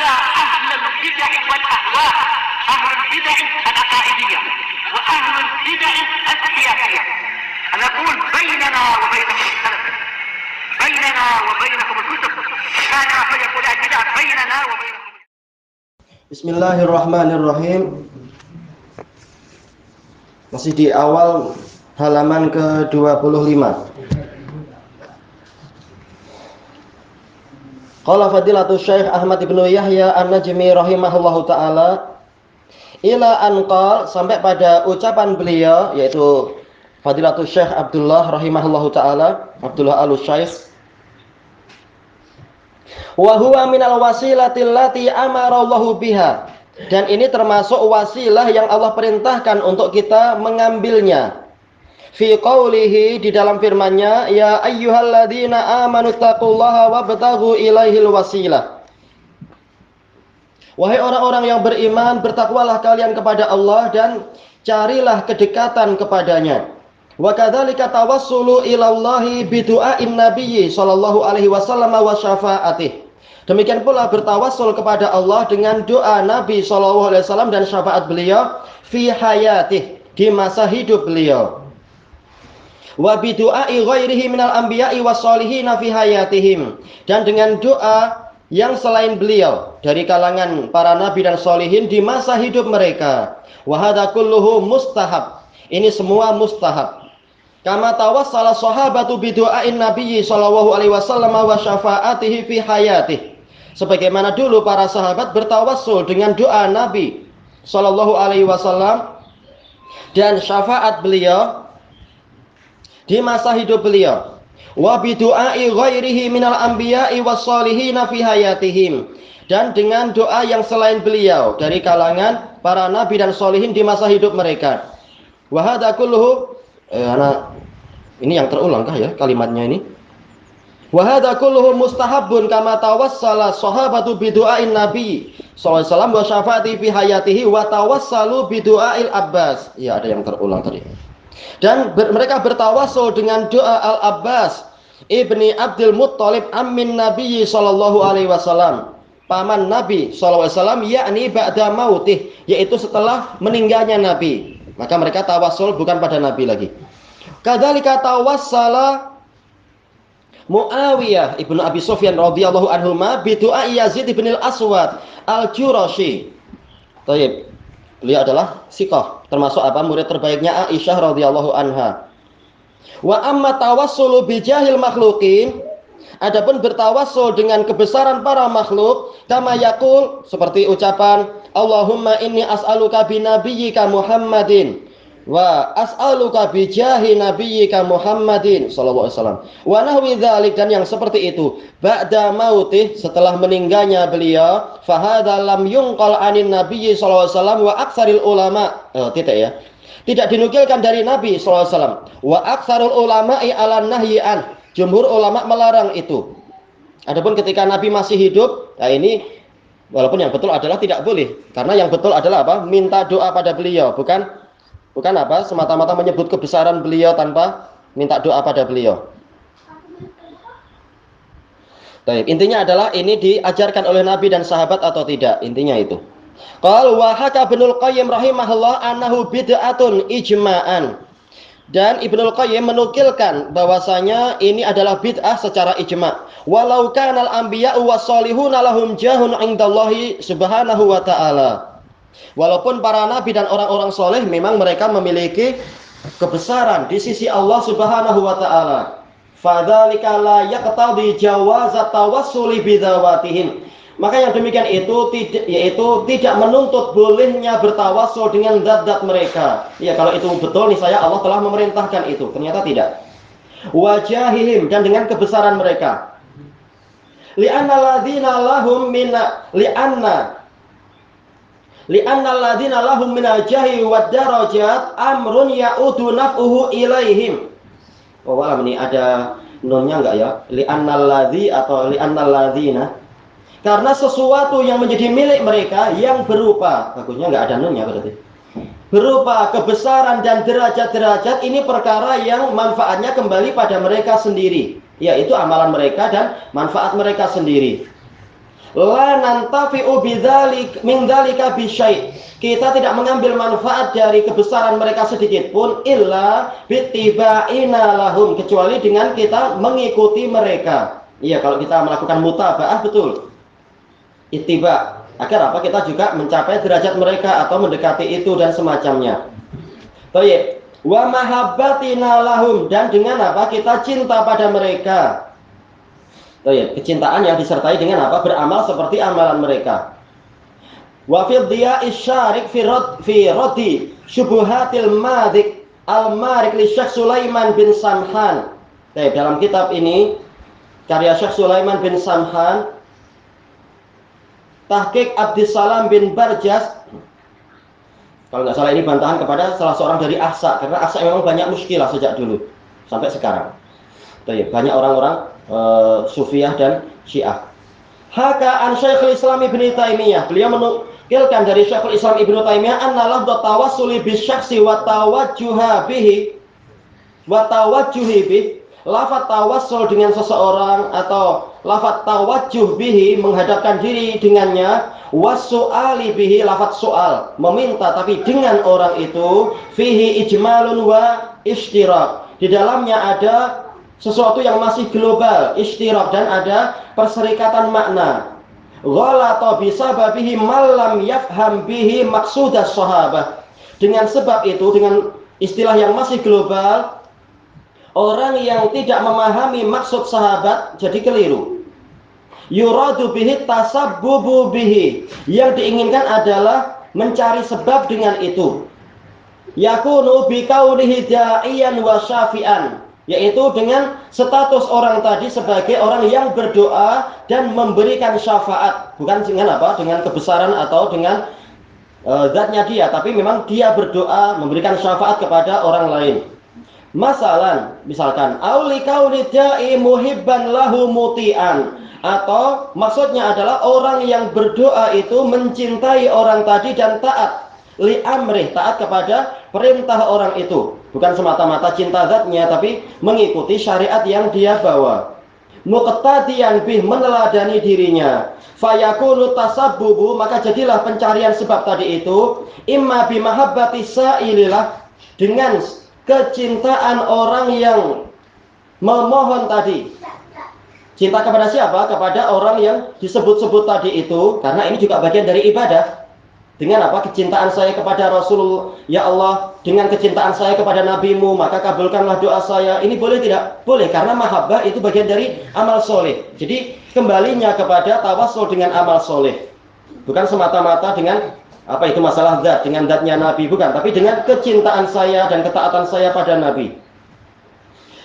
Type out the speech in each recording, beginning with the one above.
ada ahlul bid'ah wal ahwa, ahlul bid'ah al-aqaidiyah wa ahlul bid'ah al-siyasiyah. Ana aqul bainana wa bainakum al-salaf, bainana wa bainakum al-kutub, kana fayaqul al-bid'ah bainana wa bainakum. Bismillahirrahmanirrahim. Masih di awal halaman ke-25. Qala fadilatul Syekh Ahmad ibnu Yahya An-Najmi rahimahullahu taala ila anqal, sampai pada ucapan beliau yaitu fadilatul Syekh Abdullah rahimahullahu taala, Abdullah Al-Syekh, wa huwa minal wasilatil lati amara Allahu biha, dan ini termasuk wasilah yang Allah perintahkan untuk kita mengambilnya. Fi qawlihi, di dalam firman-Nya, ya ayyuhalladzina amanu taqullaha wabtaghu ilaihil wasilah. Wahai orang-orang yang beriman, bertakwalah kalian kepada Allah dan carilah kedekatan kepadanya. Wa kadzalika tawassulu ilallahi bidu'ain nabiyyi sallallahu alaihi wasallam wa syafa'atih. Demikian pula bertawassul kepada Allah dengan doa Nabi sallallahu alaihi wasallam dan syafaat beliau fi hayatih, di masa hidup beliau. Wa bidu'ai ghairihi minal anbiya'i wassolihin fi hayatihim, dan dengan doa yang selain beliau dari kalangan para nabi dan solihin di masa hidup mereka. Wa hadza kulluhu mustahab, ini semua mustahab. Kama tawassala sahabatu bidu'ain nabiyyi sallallahu alaihi wasallam wa syafa'atihi fi hayatih, sebagaimana dulu para sahabat bertawassul dengan doa Nabi sallallahu alaihi wasallam dan syafaat beliau di masa hidup beliau. Wa bidu'ai ghairihi minal anbiya'i wassolihin fi hayatihim, dan dengan doa yang selain beliau dari kalangan para nabi dan solihin di masa hidup mereka. Wa hadza kulluhu, ini yang terulang kah ya kalimatnya ini? Wa hadza kulluhu mustahabbun kama tawassala sahabatu bidu'ain nabi sallallahu alaihi wasallam wa syafaati fi hayatihi wa tawassalu bidu'ail Abbas. Ya, ada yang terulang tadi. Dan mereka bertawassul dengan doa Al-Abbas ibni Abdul Muttalib ammin Nabi sallallahu alaihi wasallam, paman Nabi sallallahu alaihi wasallam, yakni ba'da mautih, yaitu setelah meninggalnya Nabi. Maka mereka tawassul bukan pada Nabi lagi. Kadzalika tawassala Muawiyah ibnu Abi Sufyan radhiyallahu anhuma bi du'a Yazid ibn al-Aswad al-Jurashi. Baik. Beliau adalah siqah, termasuk murid terbaiknya Aisyah radhiyallahu anha. Wa amma tawassulu bi jahil makhluqin, adapun bertawassul dengan kebesaran para makhluk, kama yaqul, seperti ucapan Allahumma inni as'aluka bi nabiyyika Muhammadin wa as'aluka bi jahi nabiyyika Muhammadin sallallahu alaihi wasallam wa nahwi dzalik, dan yang seperti itu ba'da mautih, setelah meninggalnya beliau. Fa hadza lam yunqal anin nabiyyi sallallahu alaihi wasallam wa aktsaril ulama, tidak dinukilkan dari Nabi sallallahu alaihi wasallam. Wa aktsarul ulama'i 'alan nahyi an, jumhur ulama melarang itu. Adapun ketika Nabi masih hidup, nah ini walaupun yang betul adalah tidak boleh, karena yang betul adalah minta doa pada beliau, bukan semata-mata menyebut kebesaran beliau tanpa minta doa pada beliau. Baik, intinya adalah ini diajarkan oleh Nabi dan sahabat atau tidak, intinya itu. Qal wa haka Ibnul Qayyim rahimahullah annahu bid'atun ijma'an, dan Ibnul Qayyim menukilkan bahwasanya ini adalah bid'ah secara ijma'. Walau kanal anbiya'u wassolihuna lahum jahun 'indallahi subhanahu wa ta'ala, walaupun para nabi dan orang-orang soleh memang mereka memiliki kebesaran di sisi Allah subhanahu wa ta'ala. Fadzalika la yaqtadi jawazat tawassuli bidzawatihim, maka yang demikian itu tidak menuntut bolehnya bertawassul dengan zat-zat mereka. Ya, kalau itu betul niscaya Allah telah memerintahkan itu, ternyata tidak. Wajahihim, dan dengan kebesaran mereka. Li'anna alladzina lahum minal jahi wad darajat amrun ya'udu naf'uhu ilaihim. Oh, malam ini ada nunnya enggak ya? Li'annal ladzi atau li'annal ladzina, karena sesuatu yang menjadi milik mereka yang berupa, bagusnya enggak ada nunnya berarti, berupa kebesaran dan derajat-derajat, ini perkara yang manfaatnya kembali pada mereka sendiri, yaitu amalan mereka dan manfaat mereka sendiri. La nantafi'u bidzalik min dzalika bisyai. Kita tidak mengambil manfaat dari kebesaran mereka sedikit pun illa bittiba'ina lahum, kecuali dengan kita mengikuti mereka. Iya, kalau kita melakukan mutaba'ah betul. Ittiba, agar apa? Kita juga mencapai derajat mereka atau mendekati itu dan semacamnya. Baik. Wa mahabbatina lahum, dan dengan apa? Kita cinta pada mereka. Baik, kecintaan yang disertai dengan apa? Beramal seperti amalan mereka. Wa fi dhiya'is syarik fi raddi syubuhatil madik al-marik li Syekh Sulaiman bin Samhan. Baik, dalam kitab ini karya Syekh Sulaiman bin Samhan, tahqiq Abdissalam bin Barjas. Kalau nggak salah ini bantahan kepada salah seorang dari Ahsa, karena Ahsa memang banyak muskilah sejak dulu sampai sekarang. Baik, banyak orang-orang Sufiyah dan Syiah. Haka an Syekhul Islam Ibnu Taimiyah, beliau menukilkan dari Syekhul Islam Ibnu Taimiyah anna lafdz tawassuli bisyakhsi wa tawajjuha bihi wa tawajjuhi bih, lafaz tawassul dengan seseorang atau lafaz tawajjuh bihi menghadapkan diri dengannya, wasu'ali bihi lafaz soal meminta tapi dengan orang itu, fihi ijmalun wa ishtirak, di dalamnya ada sesuatu yang masih global, ishtirak, dan ada perserikatan makna. Ghalata bisababihi malam yafham bihi maqsudas sahabah. Dengan sebab itu, dengan istilah yang masih global, orang yang tidak memahami maksud sahabat jadi keliru. Yuradu bihi tasabbubu bihi, yang diinginkan adalah mencari sebab dengan itu. Yakunu bikaunihi da'iyan wa syafi'an, yaitu dengan status orang tadi sebagai orang yang berdoa dan memberikan syafaat, bukan dengan apa? Dengan kebesaran atau dengan zatnya dia, tapi memang dia berdoa memberikan syafaat kepada orang lain. Misalkan auli kauni da'i muhibban lahu muti'an, atau maksudnya adalah orang yang berdoa itu mencintai orang tadi dan taat li amrih, taat kepada perintah orang itu, bukan semata-mata cinta zatnya tapi mengikuti syariat yang dia bawa. Muqtadiyan bih, meneladani dirinya. Fayakunu tasabbubu, maka jadilah pencarian sebab tadi itu imma bimahabbati sa'ilillah, dengan kecintaan orang yang memohon tadi. Cinta kepada siapa? Kepada orang yang disebut-sebut tadi itu, karena ini juga bagian dari ibadah. Dengan apa? Kecintaan saya kepada Rasul, ya Allah, dengan kecintaan saya kepada Nabimu, maka kabulkanlah doa saya. Ini boleh tidak? Boleh, karena mahabbah itu bagian dari amal soleh. Jadi kembalinya kepada tawassul dengan amal soleh, bukan semata-mata dengan apa itu masalah zat, dengan zatnya Nabi, bukan, tapi dengan kecintaan saya dan ketaatan saya pada Nabi.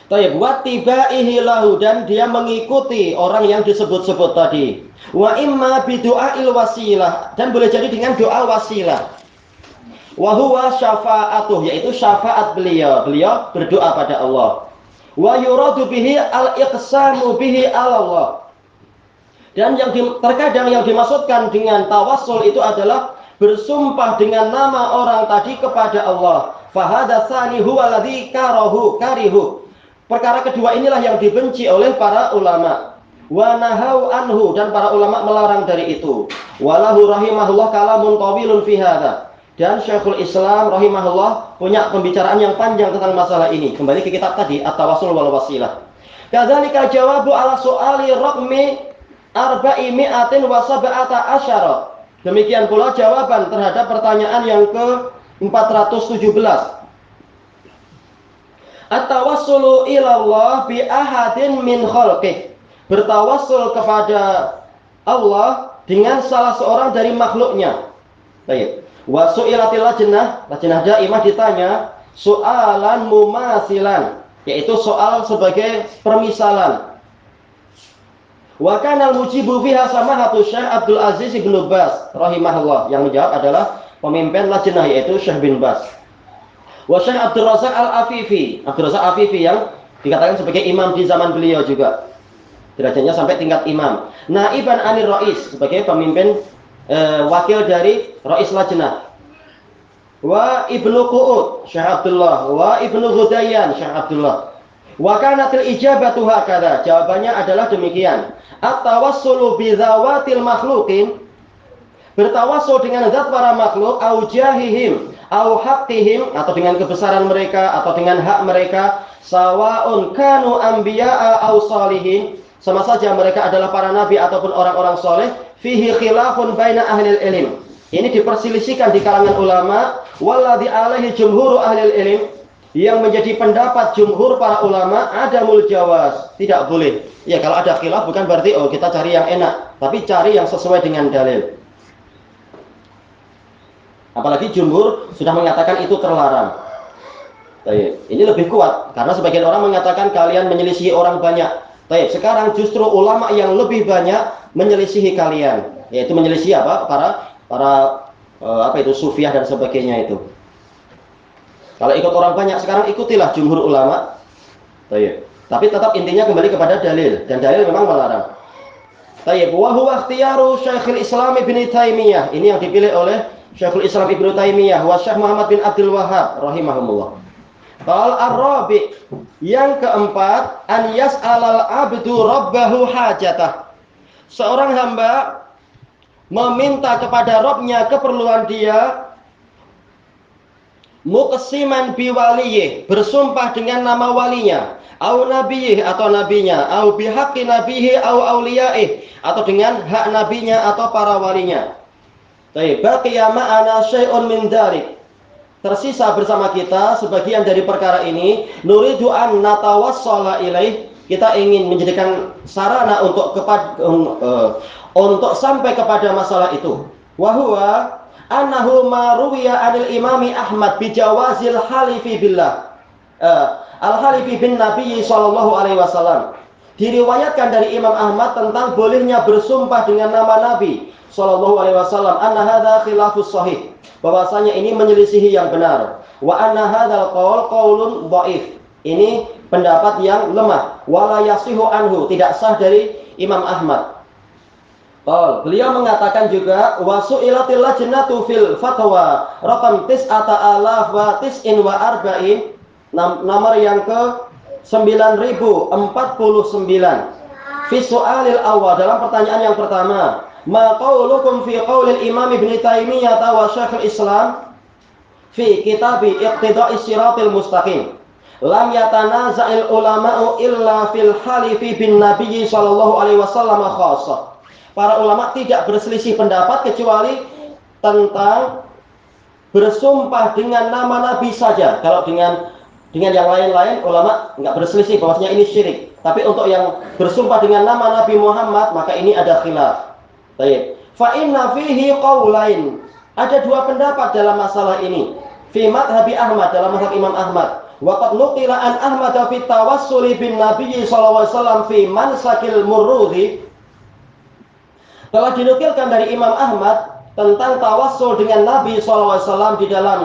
Tayyib, wa tibaihi lahu, dan dia mengikuti orang yang disebut-sebut tadi. Wa imma bidu'ail wasilah, dan boleh jadi dengan doa wasilah. Wa huwa syafa'atuh, yaitu syafaat beliau. Beliau berdoa pada Allah. Wa yuradu bihi al-iqsamu bihi Allah. Dan yang terkadang yang dimaksudkan dengan tawassul itu adalah bersumpah dengan nama orang tadi kepada Allah. Fahadha tsani huwa alladzi karihu. Perkara kedua inilah yang dibenci oleh para ulama. Wa nahau anhu, dan para ulama melarang dari itu. Walahu rahimahullah kalamun tawilun fi hadza. Dan Syekhul Islam rahimahullah punya pembicaraan yang panjang tentang masalah ini. Kembali ke kitab tadi, At-Tawassul wal Wasilah. Kadzalika jawabu ala su'ali raqmi 417. Demikian pula jawaban terhadap pertanyaan yang ke-417. At-tawassulu ilallah bi ahadin min khalqih. Bertawassul kepada Allah dengan salah seorang dari makhluknya. Baik. Wa su'ilatil lajnah daimah ditanya soalan mumasilan, yaitu soal sebagai permisalan. Wa kana al-mujibu biha samahatu Syekh Abdul Aziz bin Baz rahimahullah. Yang menjawab adalah pemimpin lajnah, yaitu Syekh bin Baz. Wa Syekh Abdul Razak Al-Afifi, Abdul Razak Afifi yang dikatakan sebagai imam di zaman beliau juga. Derajatnya sampai tingkat imam. Naiban anir Rais, sebagai pemimpin wakil dari Rais Lajnah. Wa Ibnu Qu'ud, Syekh Abdullah. Wa Ibnu Ghudayyan, Syekh Abdullah. Wa kanatil ijabatu hakadha. Jawabannya adalah demikian. At-tawassulu bi dzawatil makhluqin, bertawassul dengan zat para makhluk, au jahihim, au haqqihim, atau dengan kebesaran mereka atau dengan hak mereka, sawaun kanu anbiya'a au salihin, sama saja mereka adalah para nabi ataupun orang-orang soleh, fihi khilafun baina ahlil ilm. Ini diperselisihkan di kalangan ulama, walladzi alaihi jumhur ahlil ilm, yang menjadi pendapat jumhur para ulama adamul jawaz, tidak boleh. Ya, kalau ada khilaf bukan berarti oh kita cari yang enak, tapi cari yang sesuai dengan dalil. Apalagi jumhur sudah mengatakan itu terlarang. Baik, ini lebih kuat karena sebagian orang mengatakan kalian menyelisihi orang banyak. Baik, sekarang justru ulama yang lebih banyak menyelisihi kalian, yaitu menyelisihi apa? Para sufiah dan sebagainya itu. Kalau ikut orang banyak sekarang ikutilah jumhur ulama. Baik. Tapi tetap intinya kembali kepada dalil, dan dalil memang melarang. Baik, wa huwa ikhtiyaru Syekhul Islam Ibnu Taimiyah. Ini yang dipilih oleh Syekhul Islam Ibnu Taimiyah wa Syekh Muhammad bin Abdul Wahhab rahimahumullah. Qal ar-rabi, yang keempat, an yas'alal abdu rabbahu hajatah. Seorang hamba meminta kepada Rabbnya keperluan dia, muqsiman biwaliyih, bersumpah dengan nama walinya, au nabiyih atau nabinya, au bihaqqi nabihi au auliyaih, atau dengan hak nabinya atau para walinya. Baik, baqiya ma'ana syai'un min dzalik. Tersisa bersama kita sebagian dari perkara ini, nuridu an natawassala ilaih, kita ingin menjadikan sarana untuk sampai kepada masalah itu. Wa huwa annahu ma ruwiya 'anil imami Ahmad bi jawazil halifi billah. Al-halifi bin Nabi sallallahu alaihi wasallam. Diriwayatkan dari Imam Ahmad tentang bolehnya bersumpah dengan nama Nabi sallallahu alaihi wasallam, anna hadza khilafus sahih, bahwasanya ini menyelisihi yang benar. Wa anna hadzal qaul qaulun dhaif, ini pendapat yang lemah. Wala yasihu anhu, tidak sah dari Imam Ahmad. Beliau mengatakan juga wasu'ilatil lajnatu fil fatwa raqam 9049, nomor yang ke 9049, fi su'alil awal, dalam pertanyaan yang pertama, ma qaulukum fi qaulil Imam Ibnu Taimiyah wa Syekhul Islam fi kitabi Iqtida'is Shiratil Mustaqim, lam yatanaza'il ulama'u illa fil halifi bin Nabi sallallahu alaihi wasallam khassah. Para ulama tidak berselisih pendapat kecuali tentang bersumpah dengan nama Nabi saja. Kalau dengan yang lain-lain ulama nggak berselisih bahwasanya ini syirik. Tapi untuk yang bersumpah dengan nama Nabi Muhammad, maka ini ada khilaf. Baik. Fa inna fihi qaulain. Ada dua pendapat dalam masalah ini. Fi madhhabi Ahmad, dalam mazhab Imam Ahmad. Wa qad nuqila an Ahmad fi tawassuli bin Nabi sallallahu alaihi wasallam fi mansakil murrudi. Telah dinukilkan dari Imam Ahmad tentang tawassul dengan Nabi sallallahu alaihi wasallam di dalam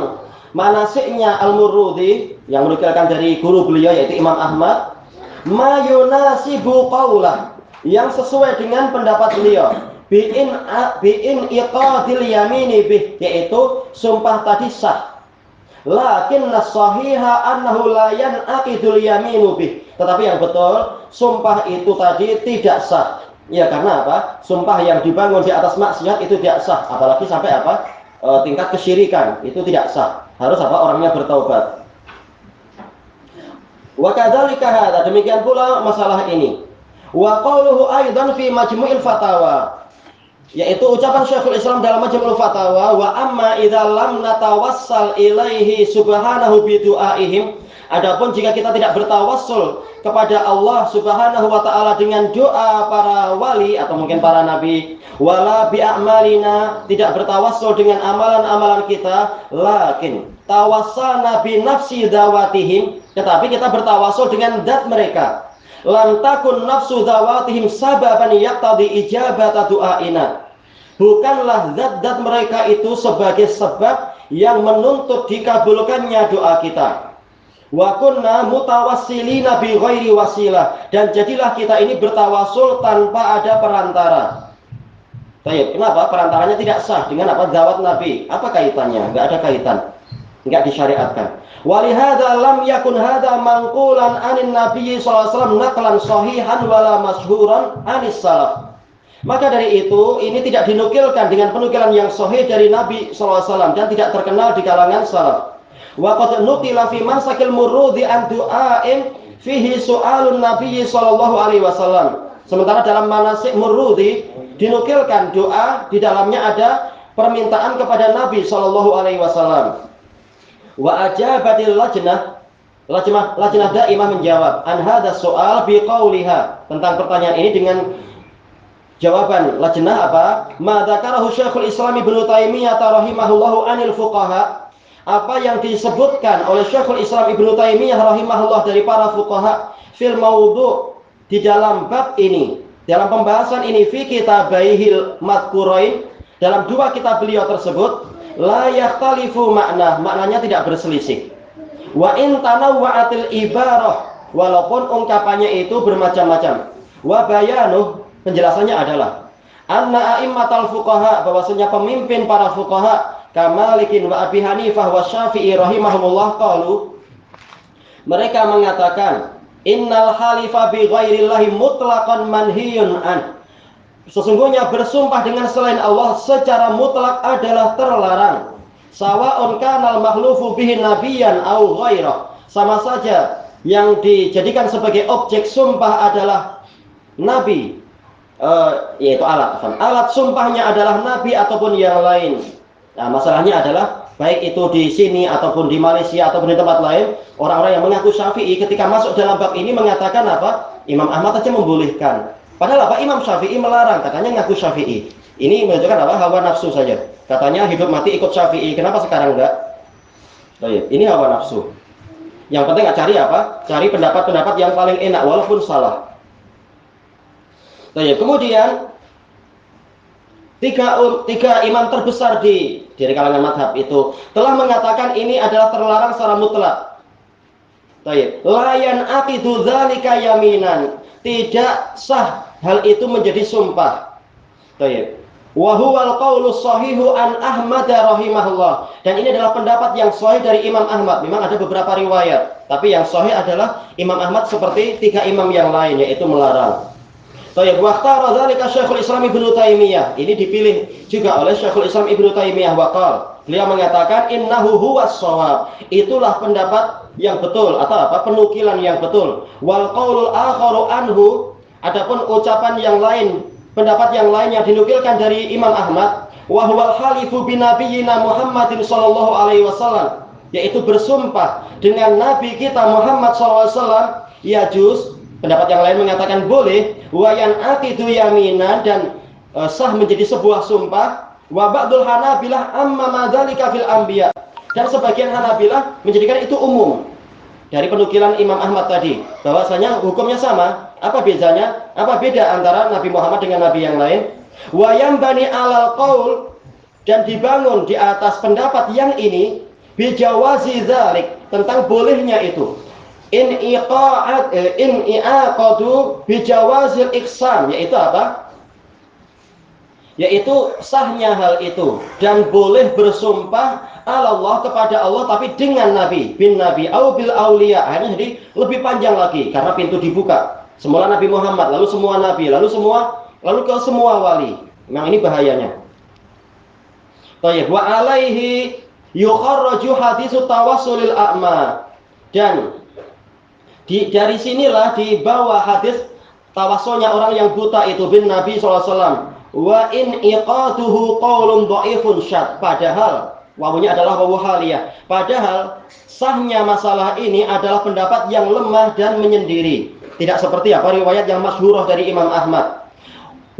manasiknya Al-Murrudi, yang menukilkan dari guru beliau yaitu Imam Ahmad, ma yunasibu qaulah, yang sesuai dengan pendapat beliau, bi'in iqadil yamini bih, yaitu sumpah tadi sah, lakinna sahiha annahu la yanaqidul yaminu bih, tetapi yang betul sumpah itu tadi tidak sah. Ya, karena apa? Sumpah yang dibangun di atas maksiat itu tidak sah, apalagi sampai tingkat kesyirikan, itu tidak sah. Harus orangnya bertaubat. Wa kadzalika hadza, demikian pula masalah ini. Wa qauluhu aidan fi majmu'il fatawa, yaitu ucapan Syekhul Islam dalam Majmu'ul Fatawa, wa amma idza lam natawassal ilaihi subhanahu bi du'aihim, adapun jika kita tidak bertawassul kepada Allah Subhanahu wa taala dengan doa para wali atau mungkin para nabi, wala bi a'malina, tidak bertawassul dengan amalan-amalan kita, lakin tawassalna bi nafsi dawatihim, tetapi kita bertawassul dengan zat mereka, lam takun nafsu dawatihim sababan yaqtadi ijabata du'aina, bukanlah zat-zat mereka itu sebagai sebab yang menuntut dikabulkannya doa kita. Wa kunna mutawassilina bi ghairi wasilah, dan jadilah kita ini bertawassul tanpa ada perantara. Baik, kenapa? Perantaranya tidak sah dengan zawat Nabi. Apa kaitannya? Enggak ada kaitan. enggak disyariatkan. Walihada lam yakun hada manqulan anin Nabi sallallahu alaihi wasallam naqlan sahihan wala masyhuran anis salaf. Maka dari itu ini tidak dinukilkan dengan penukilan yang sahih dari Nabi sallallahu alaihi wasallam dan tidak terkenal di kalangan salaf. Wa qad nuqila fi mansakil murudi an du'ain fihi su'alun Nabi sallallahu alaihi wasallam. Sementara dalam manasik murudi dinukilkan doa di dalamnya ada permintaan kepada Nabi sallallahu alaihi wasallam. Wa ajabatil lajnah daimah menjawab an hadha soal biqauliha, tentang pertanyaan ini dengan jawaban lajnah apa? Ma dzakarahu Syekhul Islam Ibnu Taimiyah rahimahullahu anil fuqaha, apa yang disebutkan oleh Syekhul Islam Ibnu Taimiyah rahimahullah dari para fuqaha fil maudhu, di dalam bab ini, dalam pembahasan ini, fi kitabaihil madhkurain, dalam dua kitab beliau tersebut, la yakhtalifu maknanya tidak berselisih. Wa in tanawwa'atil ibarah, walaupun ungkapannya itu bermacam-macam. Wa bayanuh, penjelasannya adalah anna a'immatal fuqaha, bahwasanya pemimpin para fuqaha kamalikin wa Abi Hanifah wa Syafi'i rahimahumullah qalu, mereka mengatakan innal halifa bi ghairillahi mutlaqan manhiyun an, sesungguhnya bersumpah dengan selain Allah secara mutlak adalah terlarang. Sawa'un kanal mahlufu bihi nabiyan au ghairah, sama saja yang dijadikan sebagai objek sumpah adalah nabi, yaitu alat sumpahnya adalah nabi ataupun yang lain. Nah, masalahnya adalah baik itu di sini ataupun di Malaysia ataupun di tempat lain, orang-orang yang mengaku Syafi'i ketika masuk dalam bab ini mengatakan apa? Imam Ahmad saja membolehkan. Padahal apa? Imam Syafi'i melarang, katanya ngaku Syafi'i. Ini menunjukkan apa? Hawa nafsu saja. Katanya hidup mati ikut Syafi'i. Kenapa sekarang enggak? Ini hawa nafsu. Yang penting nggak cari apa? Cari pendapat-pendapat yang paling enak walaupun salah. Kemudian tiga imam terbesar dari kalangan madhab itu telah mengatakan ini adalah terlarang secara mutlak. Layan aqidu dzalika yaminan, tidak sah hal itu menjadi sumpah. Wa huwal qaulu shahihu an Ahmad rahimahullah, dan ini adalah pendapat yang sahih dari Imam Ahmad. Memang ada beberapa riwayat, tapi yang sahih adalah Imam Ahmad seperti tiga imam yang lain, yaitu melarang. Wa ikhtara dzalika Syekhul Islam Ibnu Taimiyah, ini dipilih juga oleh Syekhul Islam Ibnu Taimiyah waqal, beliau mengatakan innahu huwas shawab, itulah pendapat yang betul atau apa? Penukilan yang betul. Wal qaulul akharu anhu, adapun ucapan yang lain, pendapat yang lain yang dinukilkan dari Imam Ahmad, wa huwal halifu bi nabiyyina Muhammadin sallallahu alaihi wasallam, yaitu bersumpah dengan nabi kita Muhammad sallallahu alaihi wasallam, yajuz, pendapat yang lain mengatakan boleh, wa yan aqidu yaminan, dan sah menjadi sebuah sumpah, wa ba'dul hanabilah amma madzalika fil anbiya, dan sebagian Hanabilah menjadikan itu umum dari penukilan Imam Ahmad tadi, bahwasanya hukumnya sama. Apa bedanya? Apa beda antara Nabi Muhammad dengan nabi yang lain? Wa yambani alal qaul, dan dibangun di atas pendapat yang ini, bijawazi dzalik, tentang bolehnya itu. In i'aqadu bijawazil iqsam, yaitu apa? Yaitu sahnya hal itu dan boleh bersumpah Allah kepada Allah, tapi dengan nabi, bin nabi au bil auliya. Akhirnya jadi lebih panjang lagi karena pintu dibuka. Semula Nabi Muhammad, lalu semua nabi, lalu ke semua wali. Memang ini bahayanya. Wa alaihi yukharraju hadisu tawassulil a'ma, dan dari sinilah dibawa hadis tawassulnya orang yang buta itu bin Nabi SAW. Wa in iqaduhu qaulun dhaifun syad, padahal wawunya adalah wawu haliyah, padahal sahnya masalah ini adalah pendapat yang lemah dan menyendiri, tidak seperti apa riwayat yang masyhurah dari Imam Ahmad.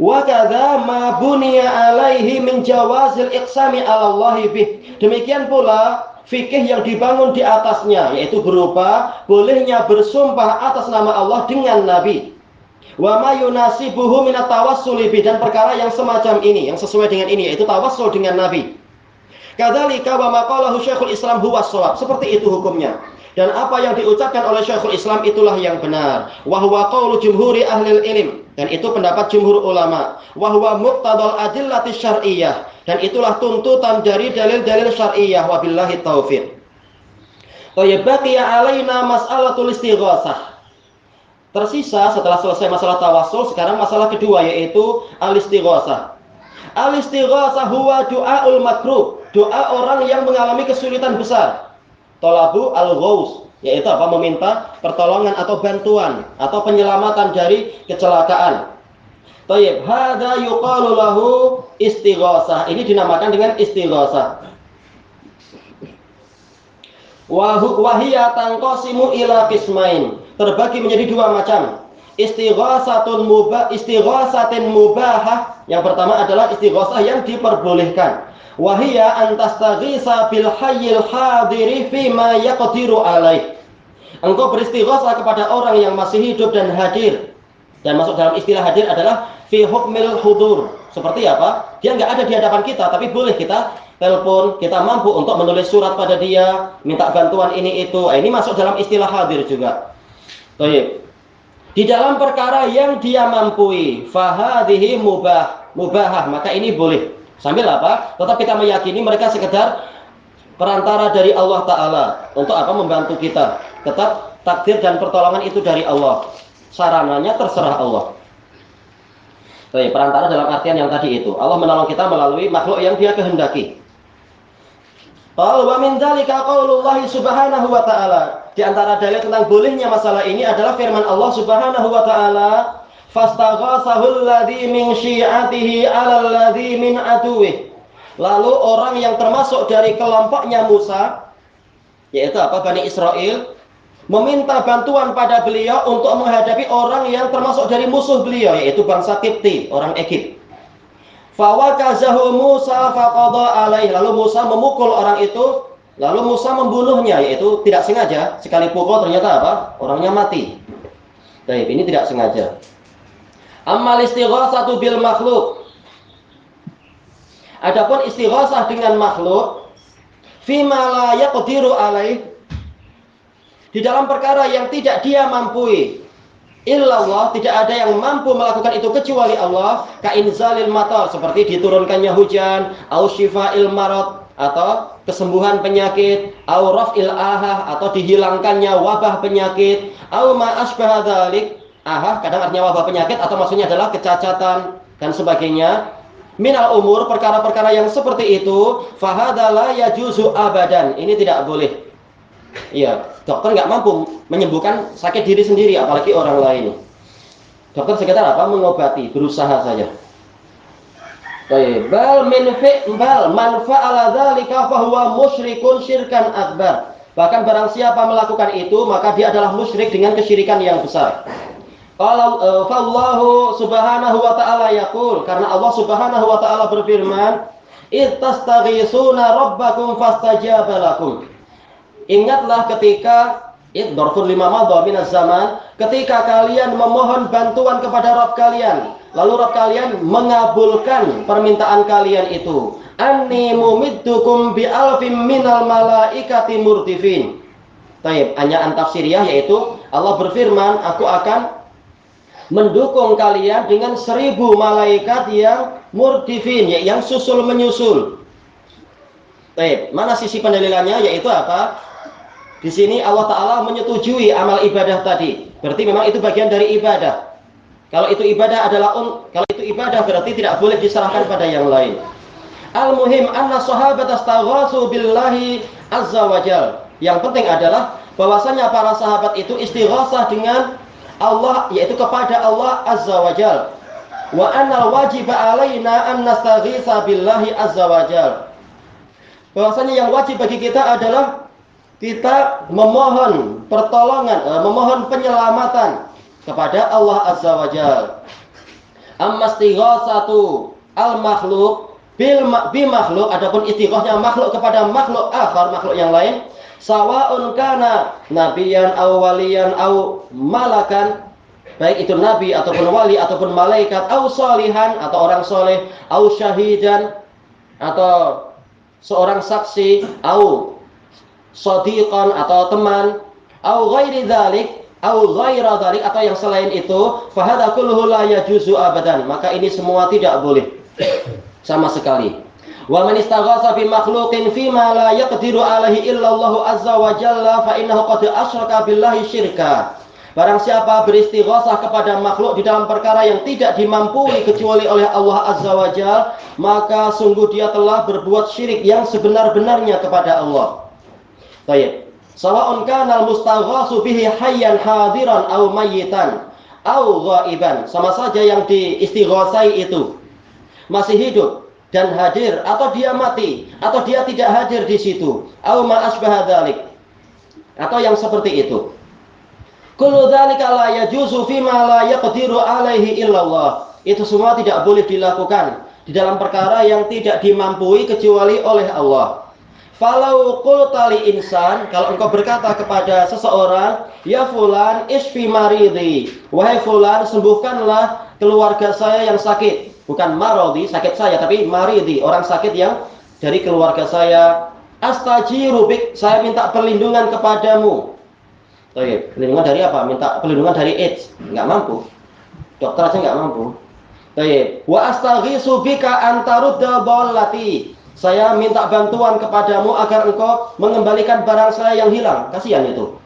Wa kadza ma buniya alaihi min jawazil iqsami 'ala Allah bih, demikian pula fikih yang dibangun di atasnya, yaitu berupa bolehnya bersumpah atas nama Allah dengan nabi. Wa ma yunasibuhu minat tawassuli bi, dan perkara yang semacam ini, yang sesuai dengan ini, yaitu tawassul dengan nabi. Kadzalika wa maqalahu Syekhul Islam huwas shawab, seperti itu hukumnya. Dan apa yang diucapkan oleh Syekhul Islam itulah yang benar. Wa huwa qaulu jumhuri ahlil ilm, dan itu pendapat jumhur ulama. Wa huwa muqtadal adillati syar'iyyah, dan itulah tuntutan dari dalil-dalil syar'iyyah. Wabillahi taufiq. Thayyib, baqiya alaina mas'alatul istighosah. Tersisa setelah selesai masalah tawassul, sekarang masalah kedua yaitu al-istighosah. Al-istighosah huwa du'aul makruh, doa orang yang mengalami kesulitan besar. Talabu al-ghaus, yaitu apa? Meminta pertolongan atau bantuan atau penyelamatan dari kecelakaan. Thayyib, hadza yuqalu lahu istighosah. Ini dinamakan dengan istighosah. Wa hiya tanqasimu ila qismain. Terbagi menjadi dua macam. Istighasatin mubahah. Yang pertama adalah istighasah yang diperbolehkan. Wa hiya an tastaghisa bil hayyil hadiri fima yaqdiru alaih. Engkau beristighasah kepada orang yang masih hidup dan hadir. Dan masuk dalam istilah hadir adalah fi hukmil hudur. Seperti apa? Dia nggak ada di hadapan kita, tapi boleh kita telepon, kita mampu untuk menulis surat pada dia, minta bantuan ini itu. Ini masuk dalam istilah hadir juga. Baik. Di dalam perkara yang dia mampui, fahadhihi mubahah, maka ini boleh. Sambil apa? Tetap kita meyakini mereka sekedar perantara dari Allah Ta'ala. Untuk apa? Membantu kita. Tetap takdir dan pertolongan itu dari Allah. Sarananya terserah Allah. Baik, perantara dalam artian yang tadi itu. Allah menolong kita melalui makhluk yang dia kehendaki. Qul wa min dzalika qaulullah subhanahu wa ta'ala. Di antara dalil tentang bolehnya masalah ini adalah firman Allah Subhanahu wa ta'ala, fastaghasahu alladzi min syi'atihi 'alal ladzi min aduwih. Lalu orang yang termasuk dari kelompoknya Musa, yaitu apa? Bani Israel, meminta bantuan pada beliau untuk menghadapi orang yang termasuk dari musuh beliau, yaitu bangsa Kipti, orang Egypt. Fawakazahu Musa faqada alaih. Lalu Musa memukul orang itu, lalu Musa membunuhnya, yaitu tidak sengaja. Sekali pukul ternyata apa? Orangnya mati. Baik, ini tidak sengaja. Ammal istighasatu bil makhluk. Adapun istighasah dengan makhluk, fima la yaqdiru alaih, di dalam perkara yang tidak dia mampui, illallah, tidak ada yang mampu melakukan itu kecuali Allah. Ka'inzalil matar, seperti diturunkannya hujan, au syifa'il marad, atau kesembuhan penyakit, au raf'il ahah, atau dihilangkannya wabah penyakit, au ma asbaha dzalik. Ahah kadang artinya wabah penyakit, atau maksudnya adalah kecacatan dan sebagainya. Minal umur, perkara-perkara yang seperti itu, fahadza la yajuzu abadan. Ini tidak boleh. Iya, dokter nggak mampu menyembuhkan sakit diri sendiri, apalagi orang lain. Dokter sekedar apa? Mengobati, berusaha saja. Bal man fa'ala dzalika fa huwa musyrikun syirkan akbar. Bahkan barang siapa melakukan itu, maka dia adalah musyrik dengan kesyirikan yang besar. Qala fallahu subhanahu wa ta'ala yaqul, karena Allah Subhanahu wa ta'ala berfirman, "Ittastaghisuna rabbakum fastajaba lakum." Ingatlah ketika idorfun lima madha minaz zaman, ketika kalian memohon bantuan kepada Rabb kalian, lalu Rabb kalian mengabulkan permintaan kalian itu. Anni mumiddukum bi alfim minal malaikati murdifin. Taib, anyaan tafsiriyah yaitu Allah berfirman, aku akan mendukung kalian dengan 1000 malaikat yang murdifin, yang susul menyusul. Taib, mana sisi pendalilannya? Yaitu apa? Di sini Allah Ta'ala menyetujui amal ibadah tadi. Berarti memang itu bagian dari ibadah. Kalau itu ibadah berarti tidak boleh diserahkan pada yang lain. Al-muhim anna sahabat astaghasu billahi azza wa jal. Yang penting adalah bahwasanya para sahabat itu istighasah dengan Allah, yaitu kepada Allah azza wa jal. Wa annal wajiba alaina an nastaghitsa billahi azza wa jal. Bahwasanya yang wajib bagi kita adalah kita memohon pertolongan, memohon penyelamatan kepada Allah Azza wa Jalla. Amma istighasatu al-makhluk bi makhluk, adapun istighasahnya makhluk kepada makhluk akhar, makhluk yang lain, sawaun kana nabiyan aw waliyan aw malakan, baik itu nabi ataupun wali ataupun malaikat, aw salihan atau orang soleh, aw syahidan atau seorang saksi, aw shadiqan atau teman, au ghairi dzalik, au ghaira dzalik, atau yang selain itu, fa hadza kulluhu la yajuzu abadan, maka ini semua tidak boleh sama sekali. Wa man istaghatsa bi makhluqin fima la yaqdiru alaihi illa Allah azza wa jalla fa innahu qad asyraka billahi syirka. Barang siapa beristighosah kepada makhluk di dalam perkara yang tidak dimampui kecuali oleh Allah azza wa jalla, maka sungguh dia telah berbuat syirik yang sebenar-benarnya kepada Allah. Baik. Sawa'un kana al-mustaghatsu bihi hayyan hadiran aw mayyitan aw ghaiban. Sama saja yang diistighosai itu masih hidup dan hadir, atau dia mati, atau dia tidak hadir di situ, aw ma asbaha dzalik, atau yang seperti itu. Kullu dzalika la yajuzu fima la yaqdiru alaihi illallah. Itu semua tidak boleh dilakukan di dalam perkara yang tidak dimampui kecuali oleh Allah. Falau qulta li insan, kalau engkau berkata kepada seseorang, ya fulan isfi maridi, wahai fulan sembuhkanlah keluarga saya yang sakit. Bukan marodi, sakit saya, tapi maridi, orang sakit yang dari keluarga saya. Astajiru bik, saya minta perlindungan kepadamu. Baik, perlindungan dari apa? Minta perlindungan dari AIDS, nggak mampu. Dokter aja nggak mampu. Baik, wa astaghisu bika antarudda dhallati. Saya minta bantuan kepadamu agar engkau mengembalikan barang saya yang hilang. Kasihan itu.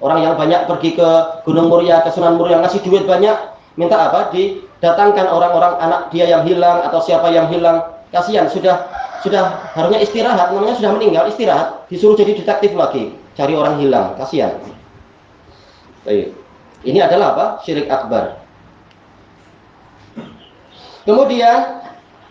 Orang yang banyak pergi ke Gunung Muria, ke Sunan Muria, ngasih duit banyak, minta apa? Didatangkan orang-orang anak dia yang hilang atau siapa yang hilang. Kasihan, sudah harusnya istirahat, namanya sudah meninggal, istirahat, disuruh jadi detektif lagi, cari orang hilang. Kasihan. Baik. Ini adalah apa? Syirik akbar. Kemudian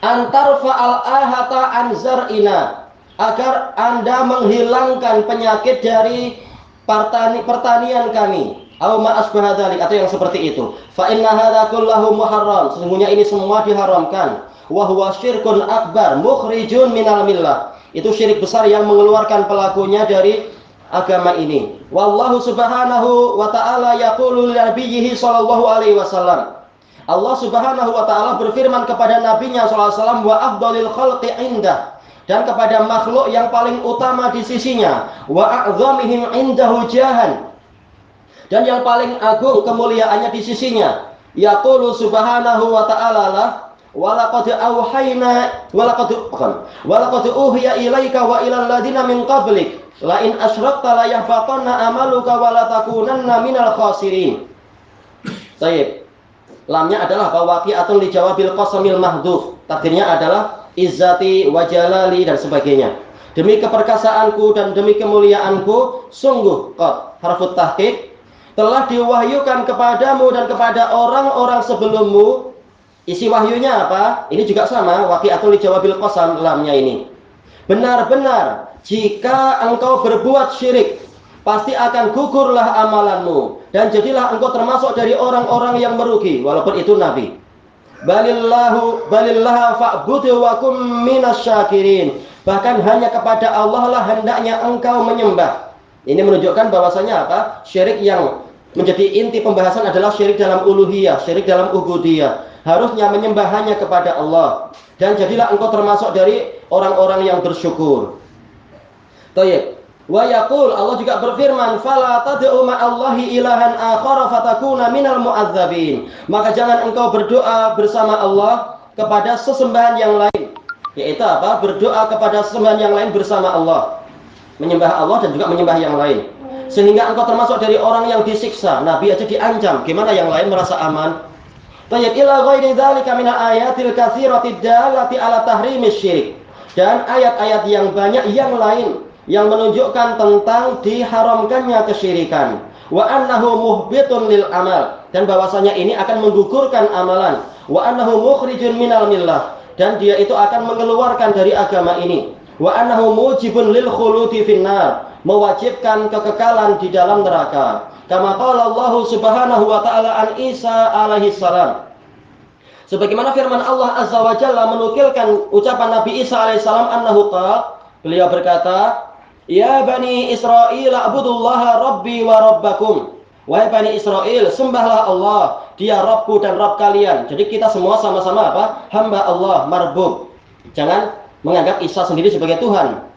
antar fa'al ahata anzarina, agar Anda menghilangkan penyakit dari pertanian kami. Au ma asbaha dzalik, atau yang seperti itu. Fa inna hadza kullahu muharram, sesungguhnya ini semua diharamkan. Wa huwa syirkun akbar mukhrijun minal millah. Itu syirik besar yang mengeluarkan pelakunya dari agama ini. Wallahu subhanahu wa ta'ala yaqulu li nabiyhi sallallahu alaihi wasallam. Allah subhanahu wa ta'ala berfirman kepada nabinya sallallahu alaihi wasallam, wa afdalil khalqi indah, dan kepada makhluk yang paling utama di sisinya, wa a'zamihim indahu jahan, dan yang paling agung kemuliaannya di sisinya. Yaqulu subhanahu wa ta'ala lah, walaqad auhayna walaqad uhiya ilaika wa ilal ladina min qablik la in asyrakta la yahbatanna amaluka wa la takunanna minal khasirin. Baik. Lamnya adalah waqi'atun li jawabil qasamil mahdhuf. Takdirnya adalah izzati wa jalali dan sebagainya. Demi keperkasaanku dan demi kemuliaanku, sungguh qad harfut tahqiq telah diwahyukan kepadamu dan kepada orang-orang sebelummu. Isi wahyunya apa? Ini juga sama, waqi'atun li jawabil qasam, lamnya ini. Benar-benar jika engkau berbuat syirik, pasti akan gugurlah amalanmu dan jadilah engkau termasuk dari orang-orang yang merugi, walaupun itu nabi. Balillaha fa'budu wa kum minasyakirin. Bahkan hanya kepada Allah lah hendaknya engkau menyembah. Ini menunjukkan bahwasanya apa? Syirik yang menjadi inti pembahasan adalah syirik dalam uluhiyah, syirik dalam ubudiyah. Harusnya menyembah hanya kepada Allah, dan jadilah engkau termasuk dari orang-orang yang bersyukur. Tayyib. Wa yaqul, Allah juga berfirman, fala tad'u ma'allahi ilahan akhara fatakuna minal mu'adzabin. Maka jangan engkau berdoa bersama Allah kepada sesembahan yang lain. Yaitu apa? Berdoa kepada sesembahan yang lain bersama Allah. Menyembah Allah dan juga menyembah yang lain. Sehingga engkau termasuk dari orang yang disiksa. Nabi aja diancam, gimana yang lain merasa aman? Tayyib, ila ghairi dzalika minal ayatil katsirati dallati ala tahrimis syirik. Dan ayat-ayat yang banyak yang lain yang menunjukkan tentang diharamkannya kesyirikan. Wa annahu muhbitun lil amal, dan bahwasanya ini akan menggugurkan amalan. Wa annahu mukhrijun minal millah, dan dia itu akan mengeluarkan dari agama ini. Wa annahu mujibun lil khuludi finnar, mewajibkan kekekalan di dalam neraka. Kama qala Allah subhanahu wa ta'ala an Isa alaihi salam. Sebagaimana firman Allah azza wa jalla menukilkan ucapan Nabi Isa alaihi salam, annahu qala, beliau berkata, ya bani Israil a'budullaha rabbi wa rabbakum. Wahai bani Israel, sembahlah Allah, dia Rabbku dan Rabb kalian. Jadi kita semua sama-sama apa? Hamba Allah, marbub. Jangan menganggap Isa sendiri sebagai Tuhan.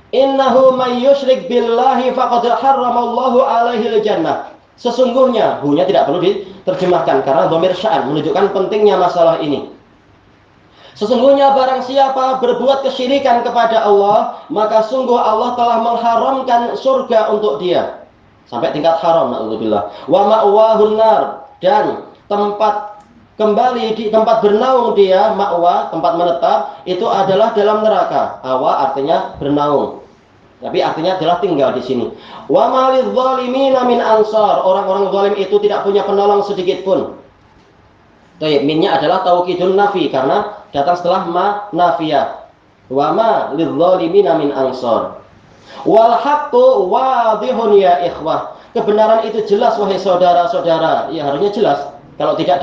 Innahu may yusyrik billahi faqad harramallahu alaihi jannah. Sesungguhnya, hu-nya tidak perlu diterjemahkan karena dhamir sya'an menunjukkan pentingnya masalah ini. Sesungguhnya barang siapa berbuat kesyirikan kepada Allah, maka sungguh Allah telah mengharamkan surga untuk dia. Sampai tingkat haram, na'udzubillah. Wa ma'wahun nar, dan tempat kembali di tempat bernaung dia, ma'wa, tempat menetap, itu adalah dalam neraka. Awa artinya bernaung. Tapi artinya adalah tinggal di sini. Wa malidh zalimina min ansar, orang-orang zalim itu tidak punya penolong sedikit pun. Baik, minnya adalah taukidun nafi karena datang setelah ma nafiyah. Wa ma lidzalimina min ansar. Wal haqqu wadihun ya ikhwah. Kebenaran itu jelas wahai saudara-saudara. Ya harusnya jelas. Kalau tidak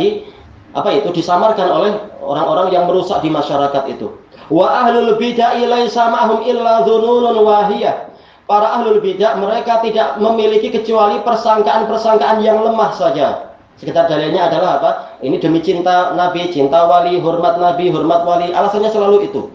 disamarkan oleh orang-orang yang merusak di masyarakat itu. Wa ahlul bid'ah laisa ma'hum illa dzununun wahiyah. Para ahlul bid'ah mereka tidak memiliki kecuali persangkaan-persangkaan yang lemah saja. Sekitar dalilnya adalah apa? Ini demi cinta Nabi, cinta wali, hormat Nabi, hormat wali. Alasannya selalu itu.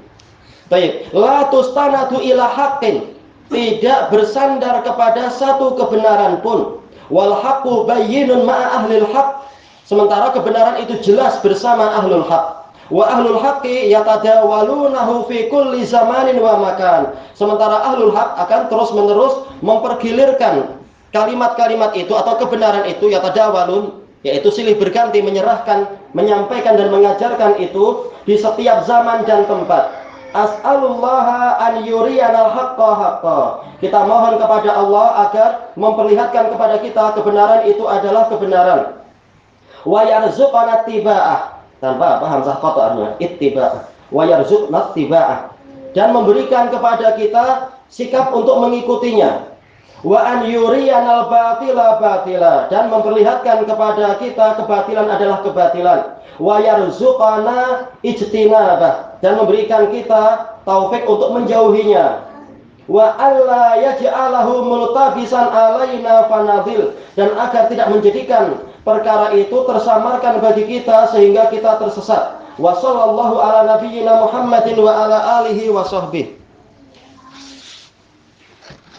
Baik, la tustanadu ila haqqin. Tidak bersandar kepada satu kebenaran pun. Wal haqqu bayyinun ma'a ahlil haqq. Sementara kebenaran itu jelas bersama ahlul haqq. Wa ahlul haqqi yatadawalunahu fi kulli zamanin wa makan. Sementara ahlul haqq akan terus-menerus mempergilirkan kalimat-kalimat itu atau kebenaran itu, yatadawalun, yaitu silih berganti menyerahkan, menyampaikan dan mengajarkan itu di setiap zaman dan tempat. As'alullaha an yuriyanal haqqa haqqa. Kita mohon kepada Allah agar memperlihatkan kepada kita kebenaran itu adalah kebenaran. Wa yarzuqana ittiba'ah. Tanpa hamzah qat'ahnya, ittiba'ah. Wa yarzuqna ittiba'ah. Dan memberikan kepada kita sikap untuk mengikutinya. Wa an yuriyanal batila batila, dan memperlihatkan kepada kita kebatilan adalah kebatilan. Wa yarzuqana ijtinabah, dan memberikan kita taufik untuk menjauhinya. Wa alla yaj'alahu multabisan alaina fanadil, dan agar tidak menjadikan perkara itu tersamarkan bagi kita sehingga kita tersesat. Wa sallallahu ala nabiyyina Muhammadin wa ala alihi wa sahbihi.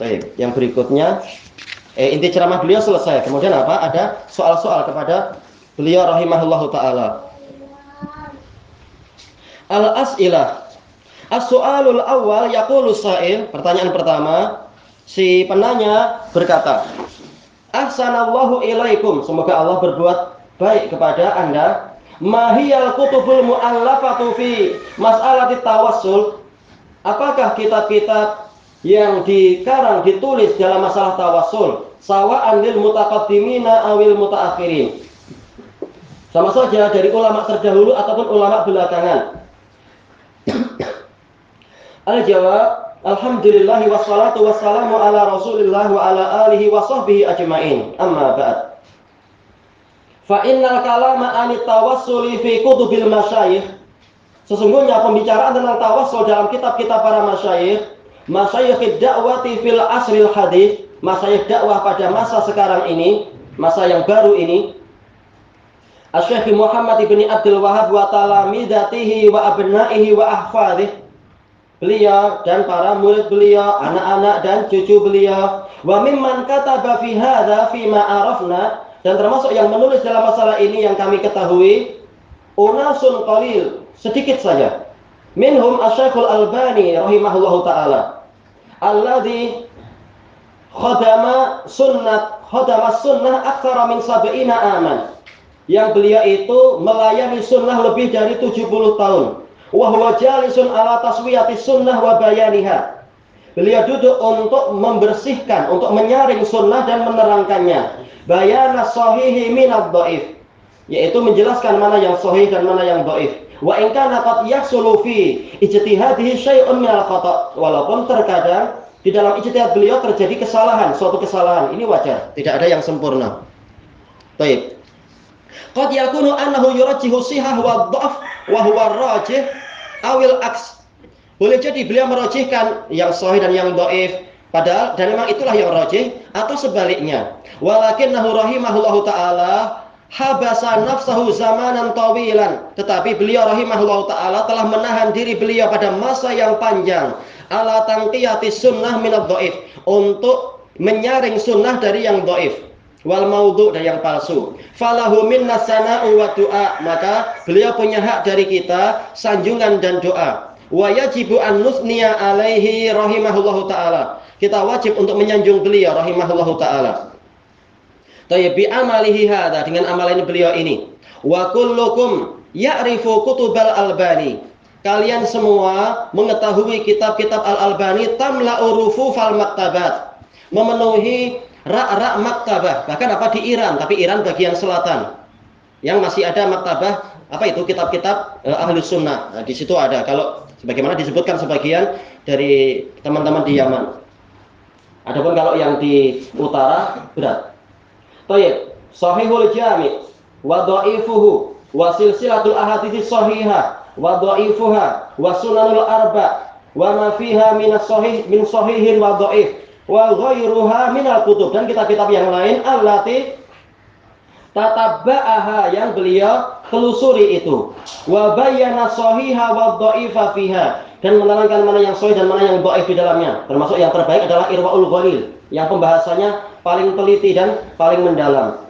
Baik, yang berikutnya inti ceramah beliau selesai. Kemudian apa? Ada soal-soal kepada beliau rahimahullahu taala. Al-as'ilah. As-su'alul awal yaqulu sa'il. Pertanyaan pertama, si penanya berkata, Ahsanallahu ilaikum. Semoga Allah berbuat baik kepada Anda. Mahiyal kutubul mu'allafatu fi mas'alati tawassul. Apakah kitab-kitab yang dikarang ditulis dalam masalah tawassul, sawa'an lil mutaqaddimina awil mutaakhirin, sama saja dari ulama terdahulu ataupun ulama belakangan? Al-jawab, alhamdulillah wassalatu wassalamu ala rasulillah wa ala alihi wa sahbihi ajma'in. Amma ba'd. Fa innal kalama anit tawassuli fi kutubil masyayikh. Sesungguhnya pembicaraan tentang tawassul dalam kitab-kitab para masyayikh, masyayikh dakwati fil asril hadits, masyayikh dakwah pada masa sekarang ini, masa yang baru ini, Asy-Syaikh Muhammad ibn Abdul Wahhab wa talamidatihi wa abnaihi wa ahfadhihi, beliau dan para murid beliau, anak-anak dan cucu beliau, wa mimman kataba fi hadza fi ma arafna, dan termasuk yang menulis dalam masalah ini yang kami ketahui, unasun qalil, sedikit saja. Minhum Asy-Syaikh Al-Albani rahimahullahu taala, alladzi khadama sunnah aktsara min 70 aman, yang beliau itu melayani sunnah lebih dari 70 tahun. Wa huwa jalisun ala taswiyati sunnah wa bayaniha. Beliau duduk untuk membersihkan, untuk menyaring sunnah dan menerangkannya. Bayana sahihi minad dhaif, yaitu menjelaskan mana yang sahih dan mana yang dhaif. Wa in kana qad yahsulu fi ijtihadihi syai'un minal khata', walaupun terkadang di dalam ijtihad beliau terjadi kesalahan, suatu kesalahan, ini wajar, tidak ada yang sempurna. Baik. Qad yakunu annahu yurajjihu sihah wa dhaf wa huwa rajih awil aks. Boleh jadi beliau merajihkan yang sahih dan yang dhaif, padahal dan memang itulah yang rajih, atau sebaliknya. Walakinnahu rahimahullahu taala habasa nafsahu zamanan tawilan, tetapi beliau rahimahullahu taala telah menahan diri beliau pada masa yang panjang, ala tanqiyati sunnah minad dhaif, untuk menyaring sunnah dari yang dhaif. wal maudhu' dan yang palsu. Falahu minna sana'u wa du'a, maka beliau punya hak dari kita sanjungan dan doa. Wa yajibu an nusniya alaihi rahimahullahu taala. Kita wajib untuk menyanjung beliau rahimahullahu taala. Tayyib bi amalihi hadza, dengan amalan beliau ini. Wa kullukum ya'rifu kutubal Albani. Kalian semua mengetahui kitab-kitab Al-Albani tamla'u rufufal maktabat, memenuhi rak-rak maktabah, bahkan apa di Iran, tapi Iran bagian selatan yang masih ada maktabah apa itu kitab-kitab ahli sunnah. Nah, di situ ada, kalau sebagaimana disebutkan sebagian dari teman-teman di Yaman. Adapun kalau yang di utara berat. Baik, Sahihul Jami' wa dha'ifuhu wa silsilatul ahadits shahihah wa dha'ifuha wa sunanul arba' wa ma fiha min sahih min sahihin wa dha'if wa ghairuha minal kutub, dan kitab-kitab yang lain allati tatabba'aha, yang beliau telusuri itu, wa bayyana sahiha wa dha'ifa fiha, dan menerangkan mana yang sahih dan mana yang dhaif di dalamnya. Termasuk yang terbaik adalah Irwaul Ghalil yang pembahasannya paling teliti dan paling mendalam.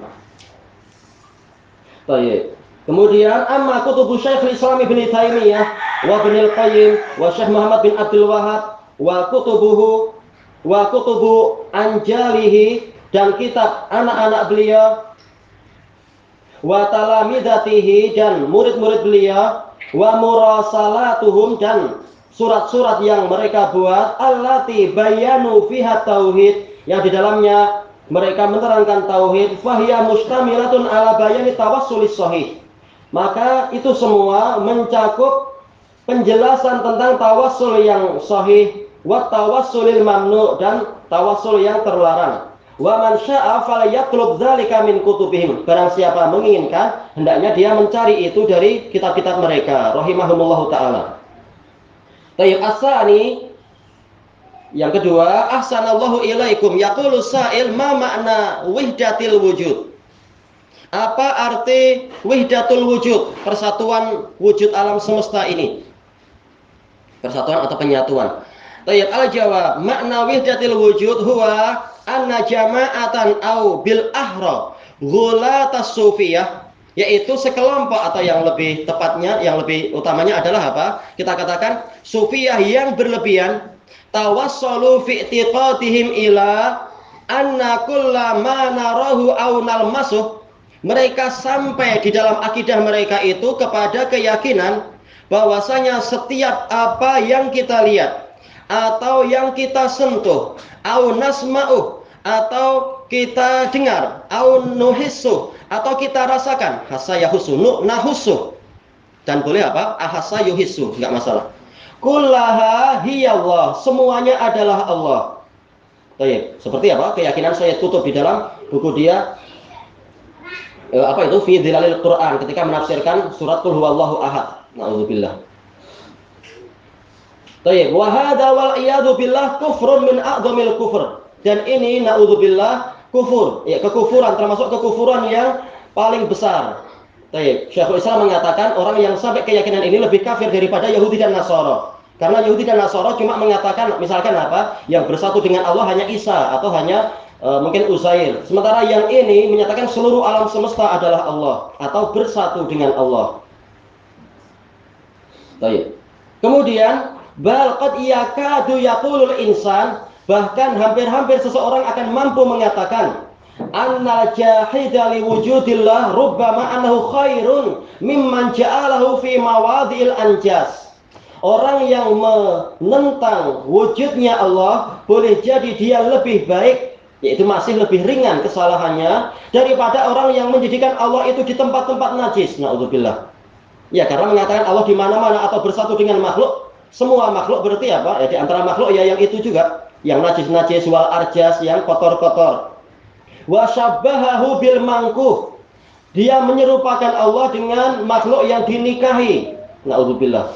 Baik. Kemudian amma kutubu Syekhul Islam Ibnu Taimiyah wa Ibnu Qayyim wa Syekh Muhammad bin Abdul Wahhab wa kutubuhu wa kutubu anjalihi, dan kitab anak-anak beliau, wa talamidatihi, dan murid-murid beliau, wa murasalatuhum, dan surat-surat yang mereka buat, allati bayanu fiha tauhid, yang di dalamnya mereka menerangkan tauhid, fahiya mustamilatun ala bayani tawassulis sahih. Maka itu semua mencakup penjelasan tentang tawassul yang sahih, wa tawassulil mamnu, dan tawassul yang terlarang. Wa man syaa'a falyatlub dzalika min kutubihim. Barang siapa menginginkan, hendaknya dia mencari itu dari kitab-kitab mereka rahimahumullahu taala. Tayyib as-sani, yang kedua, ahsanallahu ilaikum, yaqulu sa'il ma makna wihdatil wujud. Apa arti wihdatul wujud, persatuan wujud alam semesta ini? Persatuan atau penyatuan. Tayyib, al-jawab, makna wihdatil wujud huwa anna jama'atan au bil ahra ghulatas sufiyah, yaitu sekelompok, atau yang lebih tepatnya, yang lebih utamanya adalah apa? Kita katakan sufiyah yang berlebihan, tawassalu fi i'tiqadihim ila anna kullama narahu au nalmasuh. Mereka sampai di dalam akidah mereka itu kepada keyakinan bahwasanya setiap apa yang kita lihat atau yang kita sentuh, au nasma'u, atau kita dengar, au nuhissu, atau kita rasakan, hasa yahusu, nahusu, dan boleh apa? Ahasa yuhissu, enggak masalah. Kullaha hiyallah, semuanya adalah Allah. Baik, seperti apa? Keyakinan saya tutup di dalam buku dia, apa itu? Fi Dhilalil Quran, ketika menafsirkan surat Qul Huwallahu Ahad. Na'udzubillah. Baik, wa hadza wal iyadu billah kufrun min a'dhamil kufur. Dan ini na'udzubillah kufur, ya, kekufuran, termasuk kekufuran yang paling besar. Baik, Syekhul Islam mengatakan orang yang sampai keyakinan ini lebih kafir daripada Yahudi dan Nasara. Karena Yahudi dan Nasara cuma mengatakan misalkan apa? Yang bersatu dengan Allah hanya Isa atau hanya mungkin Uzair. Sementara yang ini menyatakan seluruh alam semesta adalah Allah atau bersatu dengan Allah. Baik. Kemudian bal qad yakadu yaqulul insan, bahkan hampir-hampir seseorang akan mampu mengatakan annal jahida li wujudillah rubbama annahu khairun mimman ja'alahu fi mawadhi'il anjas. Orang yang menentang wujudnya Allah boleh jadi dia lebih baik, yaitu masih lebih ringan kesalahannya daripada orang yang menjadikan Allah itu di tempat-tempat najis. Na'udzubillah. Ya, karena mengatakan Allah di mana-mana atau bersatu dengan makhluk, semua makhluk berarti apa? Ya, di antara makhluk ya yang itu juga, yang najis-najis, wal arjas, yang kotor-kotor. Wa syabbahahu bil mangkuh. Dia menyerupakan Allah dengan makhluk yang dinikahi. Na'udzubillah.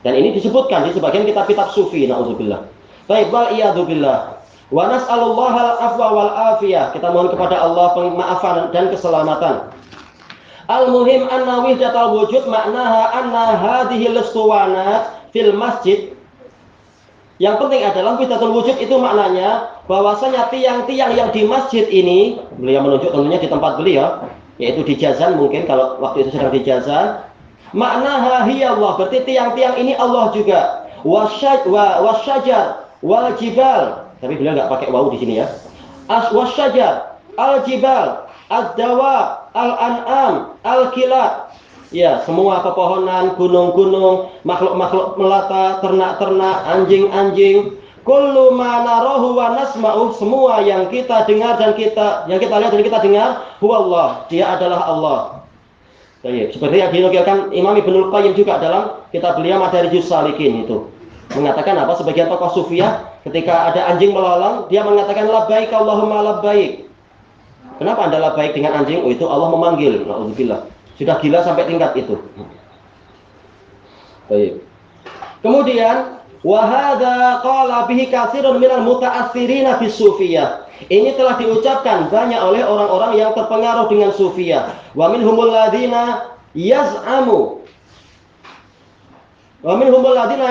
Dan ini disebutkan di sebagian kitab-kitab sufi. Na'udzubillah. Baik, wal iyadzubillah. Wa nas'alullaha al-afwa wal afiyah. Kita mohon kepada Allah pemaafan dan keselamatan. Al-muhim anna wihdatal wujud maknaha anna hadhihi al-istuwanat fil masjid. Yang penting adalah wahdatul wujud itu maknanya bahwasanya tiang-tiang yang di masjid ini, beliau menunjuk tentunya di tempat beliau, yaitu di Jazan mungkin kalau waktu itu sedang di Jazan. Maknaha hiya Allah, berarti tiang-tiang ini Allah juga. Wasyajar wal jibal. Tapi beliau nggak pakai wawu di sini ya. Wasyajar, al jibal, ad-dawa, al-an'am, al-kilab. Ya, semua pepohonan, gunung-gunung, makhluk-makhluk melata, ternak-ternak, anjing-anjing, kullu ma narahu wa nasma'u, semua yang kita dengar dan yang kita lihat dan kita dengar, huwallah, dia adalah Allah. Baik, seperti yang dinukilkan Imam Ibnul Qayyim juga dalam kitab beliau Madarijus Salikin itu. Mengatakan apa? Sebagian tokoh sufiyah ketika ada anjing melalang, dia mengatakan labbaik Allahumma labbaik. Kenapa Anda labbaik dengan anjing? Oh, itu Allah memanggil. Nauzubillah. Sudah gila sampai tingkat itu. Baik. Kemudian wa hadza qala bihi katsirun minal muta'assirina bis sufiyah. Ini telah diucapkan banyak oleh orang-orang yang terpengaruh dengan sufiyah. Wa minhumul ladzina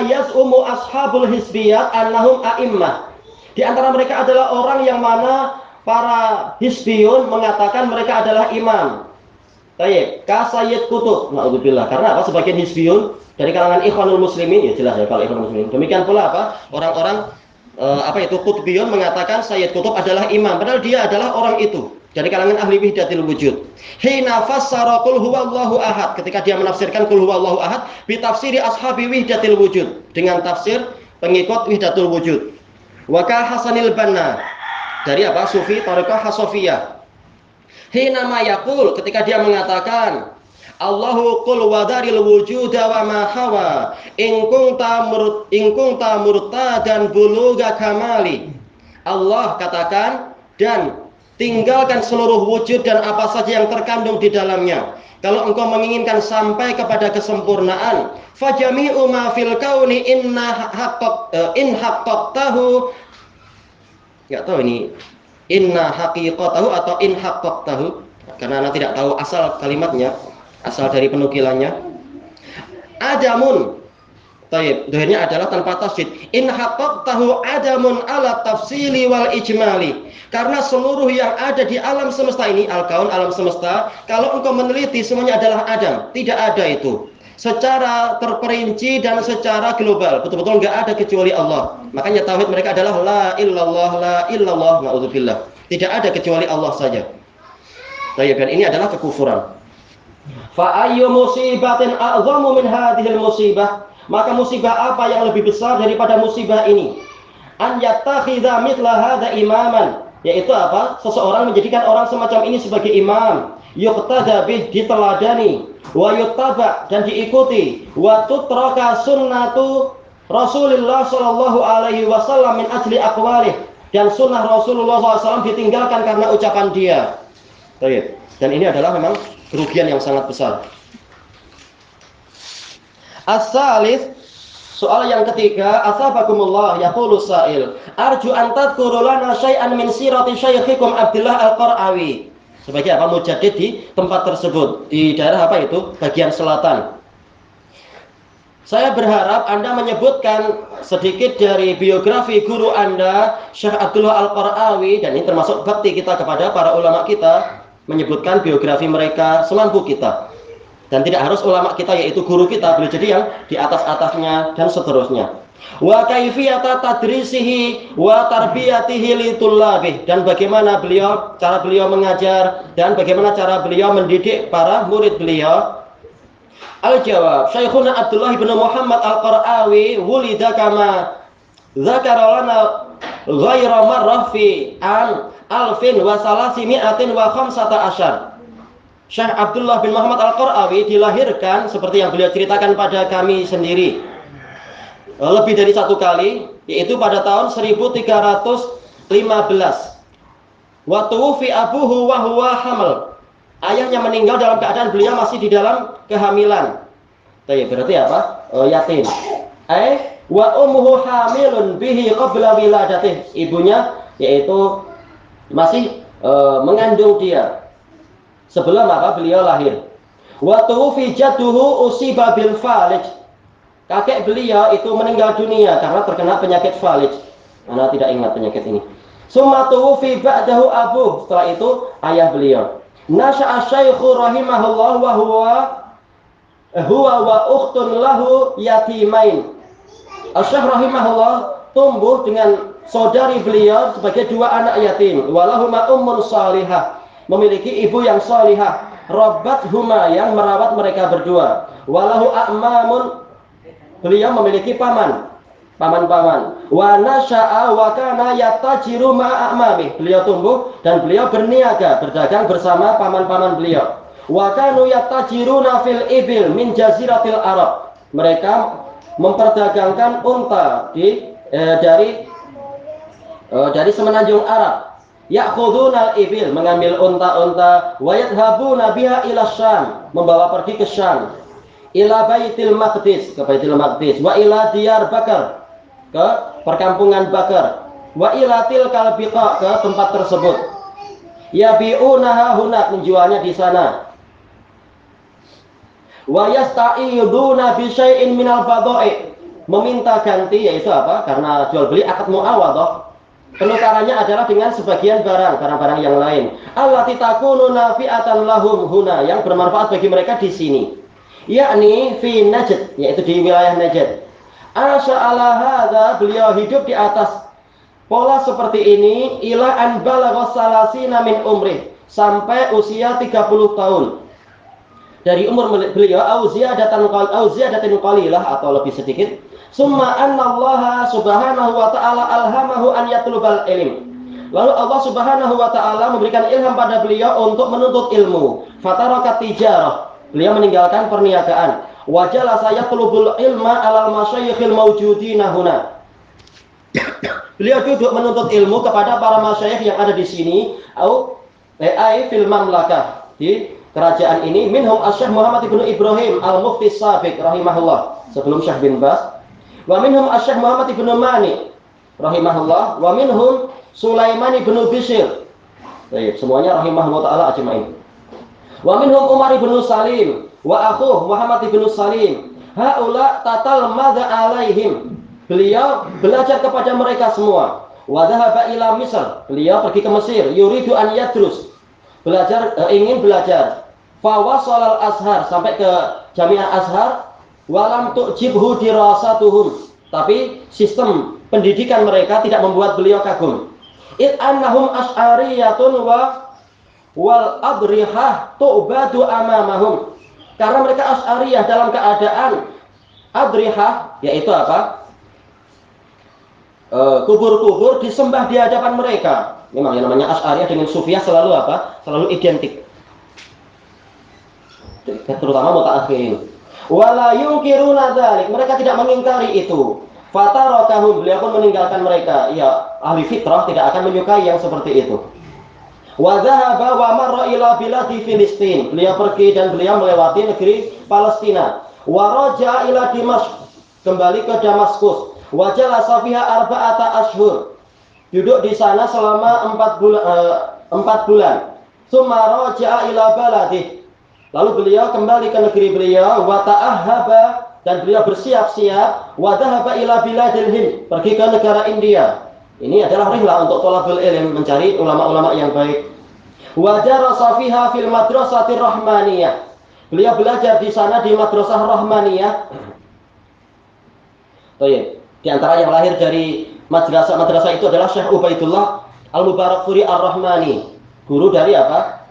yaz'umu ashabul hizbiyat annahum a'immah. Di antara mereka adalah orang yang mana para hizbiyun mengatakan mereka adalah imam. Baik, ka Sayyid Qutb. Nauzubillah. Karena apa? Sebagian hizbiyun dari kalangan Ikhwanul Muslimin, ya jelas ya kalau Ikhwanul Muslimin. Demikian pula apa? Orang-orang Qutbiyun mengatakan Sayyid Qutb adalah imam, padahal dia adalah orang itu dari kalangan ahli wahdatul wujud. Hina fassara qul huwallahu ahad, ketika dia menafsirkan qul huwallahu ahad bi tafsiri ashabi wahdatul wujud, dengan tafsir pengikut wahdatul wujud. Wa ka Hasanil Banna, dari apa? Sufi thariqah Hasofiyah. Hina ma yaqul, ketika dia mengatakan Allahu qul wadaril wujuda wa ma hawa in kunta murtadan buluga kamali. Allah katakan, dan tinggalkan seluruh wujud dan apa saja yang terkandung di dalamnya. Kalau engkau menginginkan sampai kepada kesempurnaan, fajami'u ma fil kauni in haqqaqtahu. Enggak tahu ini inna haqiqatahu atau in haqqaqtahu, karena Anda tidak tahu asal kalimatnya, asal dari penukilannya. Adamun, taib, dohirnya adalah tanpa tasydid. In haqqaqtahu adamun ala tafsili wal ijmali. Karena seluruh yang ada di alam semesta ini, al-kaun, alam semesta, kalau engkau meneliti semuanya adalah adam. Tidak ada itu secara terperinci dan secara global, betul-betul enggak ada kecuali Allah. Makanya tauhid mereka adalah la illallah, na'udzubillah. Tidak ada kecuali Allah saja. Taib, dan ini adalah kekufuran. Fa ayyu musibatin a'zamu min hadhil musibah, maka musibah apa yang lebih besar daripada musibah ini? An yattakhidha mithla hadha imaman, yaitu apa? Seseorang menjadikan orang semacam ini sebagai imam, yuqtada bih, diteladani, wa yuttaba, dan diikuti, wa tutraka sunnatu Rasulullah sallallahu alaihi wasallam min ajli aqwalih, dan sunnah Rasulullah SAW ditinggalkan karena ucapan dia. Baik. Dan ini adalah memang kerugian yang sangat besar. As-salis, soal yang ketiga, asabakumullah, yaqulu sa'il, arju an tadhkuru lana syai'an min sirati syaikhikum Abdullah Al-Qar'awi. Sebagai apa? Mujaddid di tempat tersebut, di daerah apa itu? Bagian selatan. Saya berharap Anda menyebutkan sedikit dari biografi guru Anda, Syekh Abdullah Al-Qar'awi, dan ini termasuk bakti kita kepada para ulama kita, menyebutkan biografi mereka semampu kita. Dan tidak harus ulama kita, yaitu guru kita, boleh jadi yang di atas-atasnya dan seterusnya. Wa kaifiyata tadrisihi wa tarbiyatihi litullabih, dan bagaimana cara beliau mengajar dan bagaimana cara beliau mendidik para murid beliau. Al-jawab, Syekhuna Abdullah bin Muhammad Al-Qar'awi wulida kama dzakara lana ghaira marrah fi an alfin wa salasimi'atin wa khamsata asyar. Syekh Abdullah bin Muhammad Al-Qar'awi dilahirkan seperti yang beliau ceritakan pada kami sendiri lebih dari satu kali, yaitu pada tahun 1315. Wa tuwfi abuhu wa huwa hamil. Ayahnya meninggal dalam keadaan beliau masih di dalam kehamilan. Berarti apa? Yatim. Wa ummuhu hamilun bihi qabla wiladatih. Ibunya yaitu masih mengandung dia sebelum apa? Beliau lahir. Wa tuwfi jadduhu usiba bil falij. Kakek beliau itu meninggal dunia karena terkena penyakit falij. Anda tidak ingat penyakit ini. Summa tuwfi ba'dahu abuh. Setelah itu ayah beliau. Nasha'a syaikhu rahimahullah wa huwa wa ukhtun lahu yatimain. Asy-Syaikh rahimahullah tumbuh dengan saudari beliau sebagai dua anak yatim. Walahuma ummun salihah, memiliki ibu yang salihah. Rabbat huma, yang merawat mereka berdua. Walahu a'mamun, beliau memiliki paman-paman. Wa nasha'a wa kana yatajiru ma'amami, beliau tumbuh dan beliau berniaga, berdagang bersama paman-paman beliau. Wa kanu yatajiruna fil ibil min jaziratil Arab, mereka memperdagangkan unta dari semenanjung Arab. Ya'khuduna al-ibil, mengambil unta-unta. Wa yadhhabuna biha ila Syam, membawa pergi ke Syam. Ila Baitul Maqdis, ke Baitul Maqdis. Wa ila Diyar Bakar, ke perkampungan Bakar. Wa ila tilkal biqa, ke tempat tersebut. Yabi'unaha hunak, menjualnya di sana. Wa yasta'iduna bi syai'in minal badha'i, meminta ganti, yaitu apa? Karena jual beli akad muawadhah. Penukarannya adalah dengan sebagian barang-barang yang lain. Allati takunu nafi'atan lahum huna, yang bermanfaat bagi mereka di sini. Yakni fi Najd, yaitu di wilayah Najd. Asya'ala hadza, beliau hidup di atas pola seperti ini ila an balagha salasina min umrih, sampai usia 30 tahun. Dari umur beliau au ziyadatin qalilah, atau lebih sedikit. Summa annallaha subhanahu wa ta'ala alhamahu an yatlubal ilm. Lalu Allah subhanahu wa ta'ala memberikan ilham pada beliau untuk menuntut ilmu. Fataraka tijarah, beliau meninggalkan perniagaan. Wa jalasa yatlubul ilma alal masyayikhil mawjudina huna. Beliau duduk menuntut ilmu kepada para masyayikh yang ada di sini, ai fil mamlakah, di kerajaan ini. Minhum Asy-Syaikh Muhammad ibnu Ibrahim al-Mufti Sabiq rahimahullah, sebelum Syekh bin Baz. Wa minhum Asy-Syaikh Muhammad ibnu Mani rahimahullah, wa minhum Sulaiman ibnu Bishr. Baik, semuanya rahimahullah taala ajmain. Wa minhum Umar ibnu Salim wa akhuh Muhammad ibnu Salim. Haula tatal madza alaihim, beliau belajar kepada mereka semua. Wa dhahaba ila Misr, beliau pergi ke Mesir. Yuridu an yadrus, ingin belajar. Fa wasalal Azhar, sampai ke Jami'ah Azhar. Walam tu'jibhu dirasatuhum, tapi sistem pendidikan mereka tidak membuat beliau kagum. It annahum asy'ariyatun wal adrihah tu'badu amamahum, karena mereka Asy'ariyah dalam keadaan adrihah, yaitu apa? Kubur-kubur disembah di hadapan mereka. Memang yang namanya Asy'ariyah dengan Sufiyah selalu apa? Selalu identik. Terutama mutaakhirin. Wala yunkiruna dzalik, mereka tidak mengingkari itu. Fatarakahum, beliau pun meninggalkan mereka. Ya, ahli fitrah tidak akan menyukai yang seperti itu. Wa dzahaba wa marra ila biladi Filistin, beliau pergi dan beliau melewati negeri Palestina. Wa raja'a ila Dimashq, kembali ke Damaskus. Wa jalasa fiha arba'ata ashhur, duduk di sana selama 4 bulan. Tsumma raja'a ila baladih, lalu beliau kembali ke negeri beliau. Wa ta'ahhaba, dan beliau bersiap-siap. Wa dhahaba ila biladil Hind, pergi ke negara India. Ini adalah rihlah untuk thalabul ilm, mencari ulama-ulama yang baik. Wa darasa fiha fil madrasatir rahmaniyah, beliau belajar di sana di madrasah rahmaniyah. Di antara yang lahir dari madrasah itu adalah Syekh Ubaidullah Al-Mubarakfuri Ar-Rahmani, guru dari apa?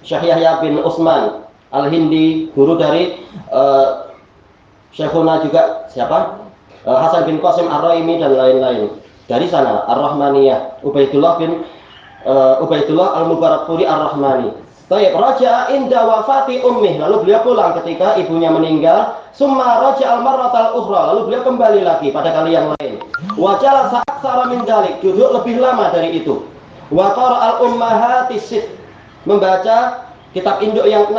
Syekh Yahya bin Utsman Al-Hindi, guru dari Syekhuna juga siapa? Hasan bin Qasim Ar-Raimi dan lain-lain. Dari sana Ar-Rahmaniyah, Ubaidullah Al-Mubarakfuri Ar-Rahmani. Tayyib, raja'a inda wafati ummih, lalu beliau pulang ketika ibunya meninggal. Summa raja'al marratal ukhra, lalu beliau kembali lagi pada kali yang lain. Wa jalasa aktsara min dzalik, duduk lebih lama dari itu. Wa qara'al ummahatis sit, membaca kitab induk yang 6.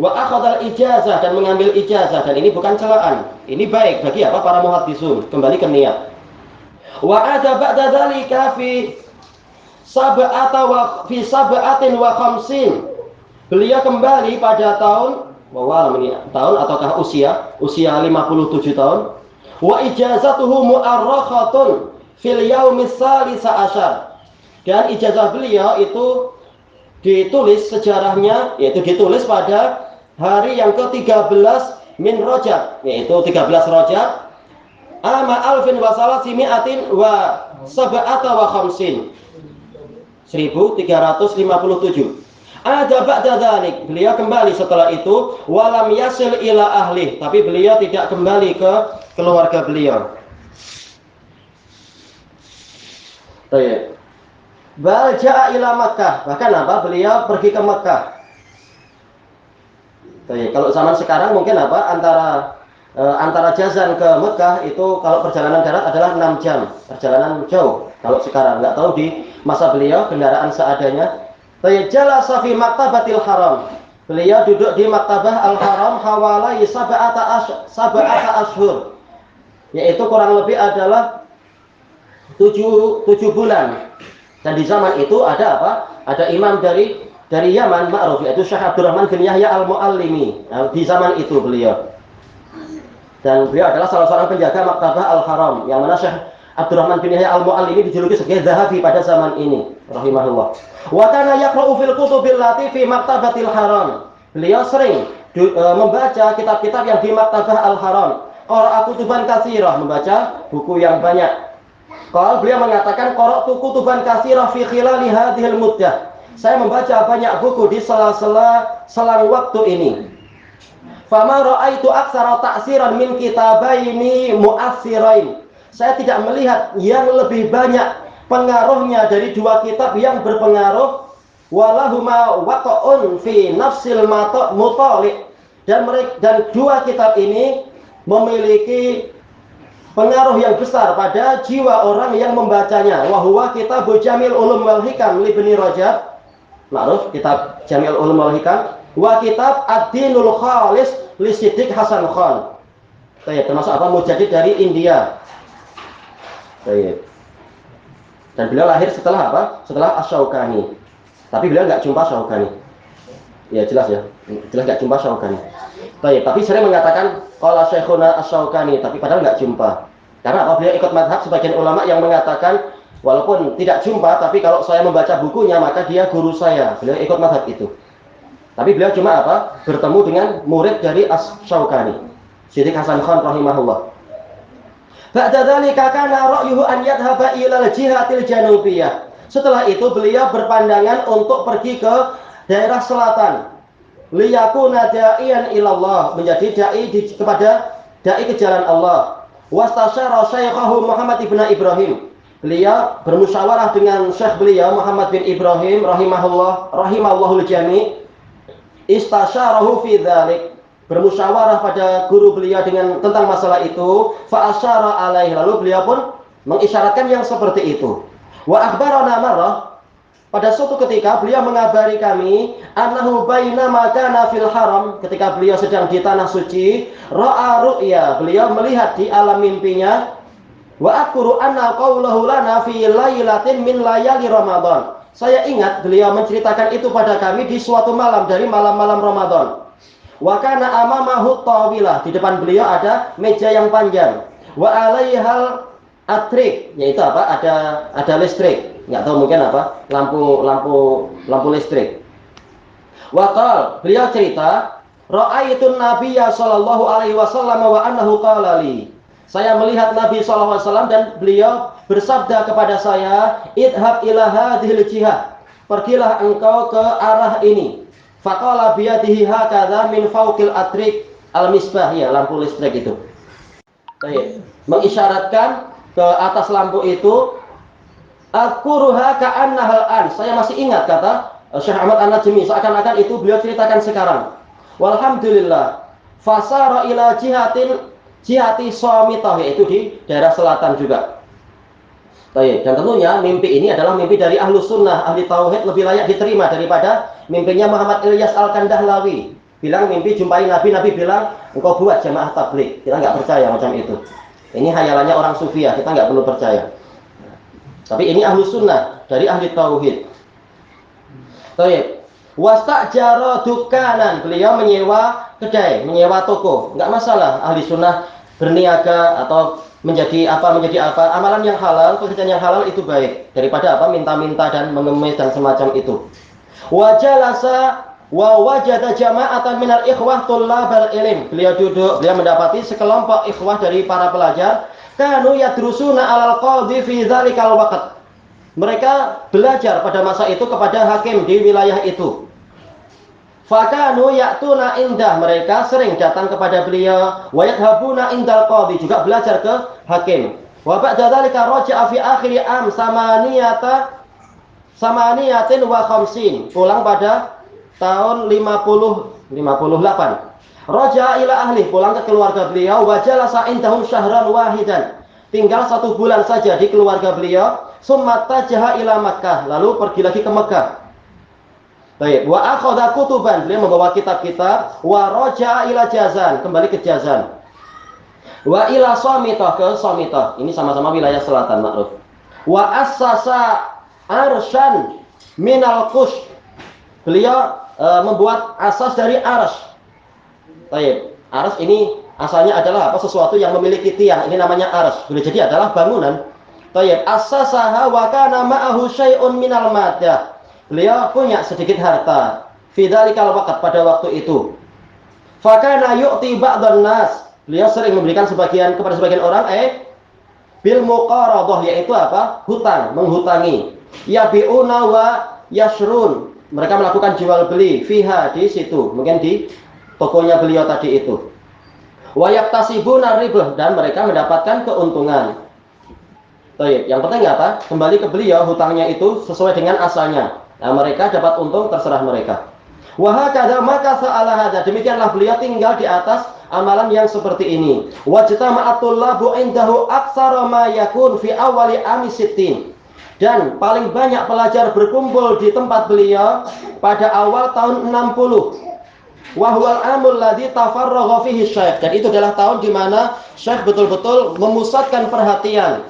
Wa akhadhal ijazah, dan mengambil ijazah. Dan ini bukan celaan, ini baik bagi apa? Para muhaddisun, kembali ke niat. Wa ada ba'da dzalika fi sab'atin wa khamsin, beliau kembali pada tahun Wallahu ini tahun ataukah usia 57 tahun. Wa ijazatuhu mu'arrakhatun fil yaumis salisa asyar. Dan ijazah beliau itu ditulis sejarahnya, yaitu ditulis pada hari yang ke-13 min Rajab, yaitu 13 Rajab ama alfin wa salasimi'atin wa sab'ata wa khamsin 1357. Ada ba'da dzalik, beliau kembali setelah itu walam yasil ila ahli, tapi beliau tidak kembali ke keluarga beliau. Baik. Bal ja'a ila Makkah, bahkan apa? Beliau pergi ke Makkah. Baik, kalau zaman sekarang mungkin apa? Antara Jazan ke Mekah itu kalau perjalanan darat adalah 6 jam, perjalanan jauh. Kalau sekarang nggak tahu di masa beliau kendaraan seadanya. Baik, jalasa fi maktabatil haram. Beliau duduk di maktabah al-haram hawalai sab'ata ashhur. Yaitu kurang lebih adalah 7 bulan. Dan di zaman itu ada apa? Ada imam dari Yaman ma'ruf, yaitu Syekh Abdurrahman bin Yahya al-Muallimi. Nah, di zaman itu beliau. Dan beliau adalah salah seorang penjaga maktabah al-haram, yang mana Syekh Abdurrahman bin Yahya al-Muallimi dijuluki sebagai Zahabi pada zaman ini, rahimahullah. Wa kana yaqra'u fil kutubil lati fi maktabatil haram. Beliau sering membaca kitab-kitab yang di maktabah al-haram. Qara'a kutuban katsirah, membaca buku yang banyak. Kalau beliau mengatakan qara'tu kutuban katsirah fi khilali hadhil muddah. Saya membaca banyak buku di sela-sela selang waktu ini. Fama ra'aitu aktsara ta'siran min kitabaini mu'assirain. Saya tidak melihat yang lebih banyak pengaruhnya dari dua kitab yang berpengaruh. Walahuma waqa'un fi nafsil mutali'. Dan dua kitab ini memiliki pengaruh yang besar pada jiwa orang yang membacanya. Wa huwa kitab Jamil Ulum wal Hikam li Ibnu Rajab. Ma'ruf kitab Jamil Ulum wal Hikam, wa kitab Ad-Dinul Khalis li Siddiq Hasan Khan. Termasuk apa? Mujadid dari India. Dan beliau lahir setelah apa? Setelah Asy-Syaukani. Tapi beliau nggak jumpa Syaukani. Ya jelas ya. Jelas nggak jumpa Syaukani. Tapi sering mengatakan qala Syekhuna Asy-Syaukani, tapi padahal nggak jumpa. Karena apa? Beliau ikut mazhab sebagian ulama yang mengatakan walaupun tidak jumpa, tapi kalau saya membaca bukunya maka dia guru saya. Beliau ikut mazhab itu. Tapi beliau cuma apa? Bertemu dengan murid dari Asy-Syaukani, Siddiq Hasan Khan rahimahullah. Ba'da dzalika kana ra'yuhu an yadhhaba ila al-jihatil janubiyah. Setelah itu beliau berpandangan untuk pergi ke daerah selatan. Liyakuna da'iyan ilallah, menjadi kepada dai ke jalan Allah. Wastasyara syaikhahu Muhammad ibn Ibrahim. Beliau bermusyawarah dengan syekh beliau Muhammad bin Ibrahim rahimahallahul jami'. Istasyarahu fi dzalik, bermusyawarah pada guru beliau tentang masalah itu. Fa asyara alaihi, lalu beliau pun mengisyaratkan yang seperti itu. Wa akhbarana marrah, pada suatu ketika beliau mengabari kami annahu bainama kana fil haram, ketika beliau sedang di tanah suci, ra'a ru'ya, beliau melihat di alam mimpinya. Wa akuru anna qaulahu lana fi lailatin min layali Ramadan. Saya ingat beliau menceritakan itu pada kami di suatu malam dari malam-malam Ramadan. Wa kana amamahu tawilah, di depan beliau ada meja yang panjang. Wa alaihal atrik, yaitu apa? Ada listrik. Enggak tahu mungkin apa? Lampu listrik. Wa qala, beliau cerita, ra'aitun nabiyya sallallahu alaihi wasallam wa annahu qala li. Saya melihat Nabi SAW dan beliau bersabda kepada saya, idhab ila hadhil jihad, pergilah engkau ke arah ini. Faqala biyadihi hakadha min fawqil atrik al-misbah, ya lampu listrik itu. Mengisyaratkan ke atas lampu itu. Adkuruha ka'annahal an, saya masih ingat kata Syekh Ahmad An-Najmi, seakan-akan itu beliau ceritakan sekarang. Walhamdulillah fasara ila jihati shamitah, yaitu di daerah selatan juga. Dan tentunya mimpi ini adalah mimpi dari ahlus sunnah, ahli tauhid, lebih layak diterima daripada mimpinya Muhammad Ilyas Al-Kandahlawi. Bilang mimpi jumpai Nabi, Nabi bilang engkau buat jamaah tabligh. Kita nggak percaya macam itu. Ini hayalannya orang sufiah, kita nggak perlu percaya. Tapi ini ahlus sunnah dari ahli tauhid. Wastajara dukanan, beliau menyewa kedai, menyewa toko. Enggak masalah, ahli sunnah berniaga atau menjadi apa, amalan yang halal, pekerjaan yang halal itu baik daripada apa, minta-minta dan mengemis dan semacam itu. Wajalasa wa wajada jama'atan minal ikhwah tullabal ilm. Beliau duduk, beliau mendapati sekelompok ikhwah dari para pelajar, kanu yadrusuna alal qadhi fi dzalikal waqt. Mereka belajar pada masa itu kepada hakim di wilayah itu. Fakanu ya'tuna indah, mereka sering datang kepada beliau. Wa yadhabuna indal qadhi, juga belajar ke hakim. Wa ba'da dzalika raja'a fi akhir am samaniyatin wa khamsin, pulang pada tahun 58. Raja'a ila ahli, pulang ke keluarga beliau. Wa jalasa indahum syahran wahidan, tinggal 1 bulan saja di keluarga beliau. Summa tajaha ila Makkah, lalu pergi lagi ke Mekah. Baik, wa akhadha kutuban, beliau membawa kitab-kitab. Wa raja'a ila Jazan, kembali ke Jazan. Wa ila Samitah, ke Samitah. Ini sama-sama wilayah selatan, makruf. Wa assasa arsyan minal Kush, beliau membuat asas dari arsy. Baik, arsy ini asalnya adalah apa? Sesuatu yang memiliki tiang. Ini namanya arsy. Boleh jadi adalah bangunan. Tayyib, assasaha wa kana ma'ahu syai'un minal maddah. Beliau punya sedikit harta fi dzalikal waqt, pada waktu itu. Fa kana yu'ti ba'dhan nas. Beliau sering memberikan kepada sebagian orang bil muqaradah, yaitu apa? Hutang, menghutangi. Yabi'una wa yashrun. Mereka melakukan jual beli fiha, di situ, mungkin di tokonya beliau tadi itu. Wa yaktasibuna ribah, dan mereka mendapatkan keuntungan. Baik, yang penting apa? Kembali ke beliau, hutangnya itu sesuai dengan asalnya. Nah, mereka dapat untung, terserah mereka. Wa hakadha maka sa'ala hadza, demikianlah beliau tinggal di atas amalan yang seperti ini. Wajtama'atul labu indahu aktsara ma yakun fi awali amisittin. Dan paling banyak pelajar berkumpul di tempat beliau pada awal tahun 60. Wa huwal amul ladzi tafarragha fihi syekh. Dan itu adalah tahun di mana Syekh betul-betul memusatkan perhatian.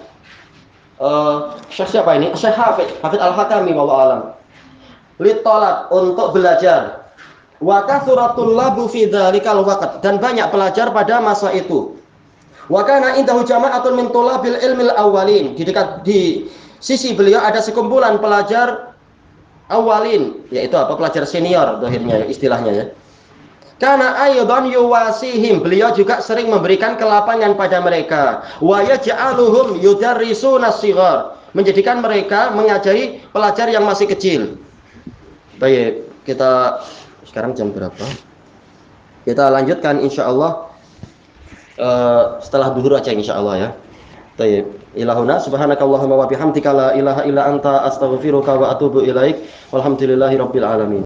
Syekh siapa ini? Syekh Hafidz Al-Hakami wallahu alam. Litolat, untuk belajar. Wa katsuratul labu fi dzalikal waqt, dan banyak pelajar pada masa itu. Wa kana indahu jama'atun min tulabil ilmil awwalin. Di sisi beliau ada sekumpulan pelajar awalin, yaitu apa? Pelajar senior zahirnya, istilahnya ya. Karena aydan yuwasihim, beliau juga sering memberikan kelapangan pada mereka. Wa yaj'aluhum yudarrisuna shighar, menjadikan mereka mengajari pelajar yang masih kecil. Baik, kita sekarang jam berapa? Kita lanjutkan insyaallah setelah duhur aja insyaallah ya. Baik, ilahuna subhanakallahumma wa bihamdika la ilaha illa anta astaghfiruka wa atubu ilaik. Walhamdulillahirabbil alamin.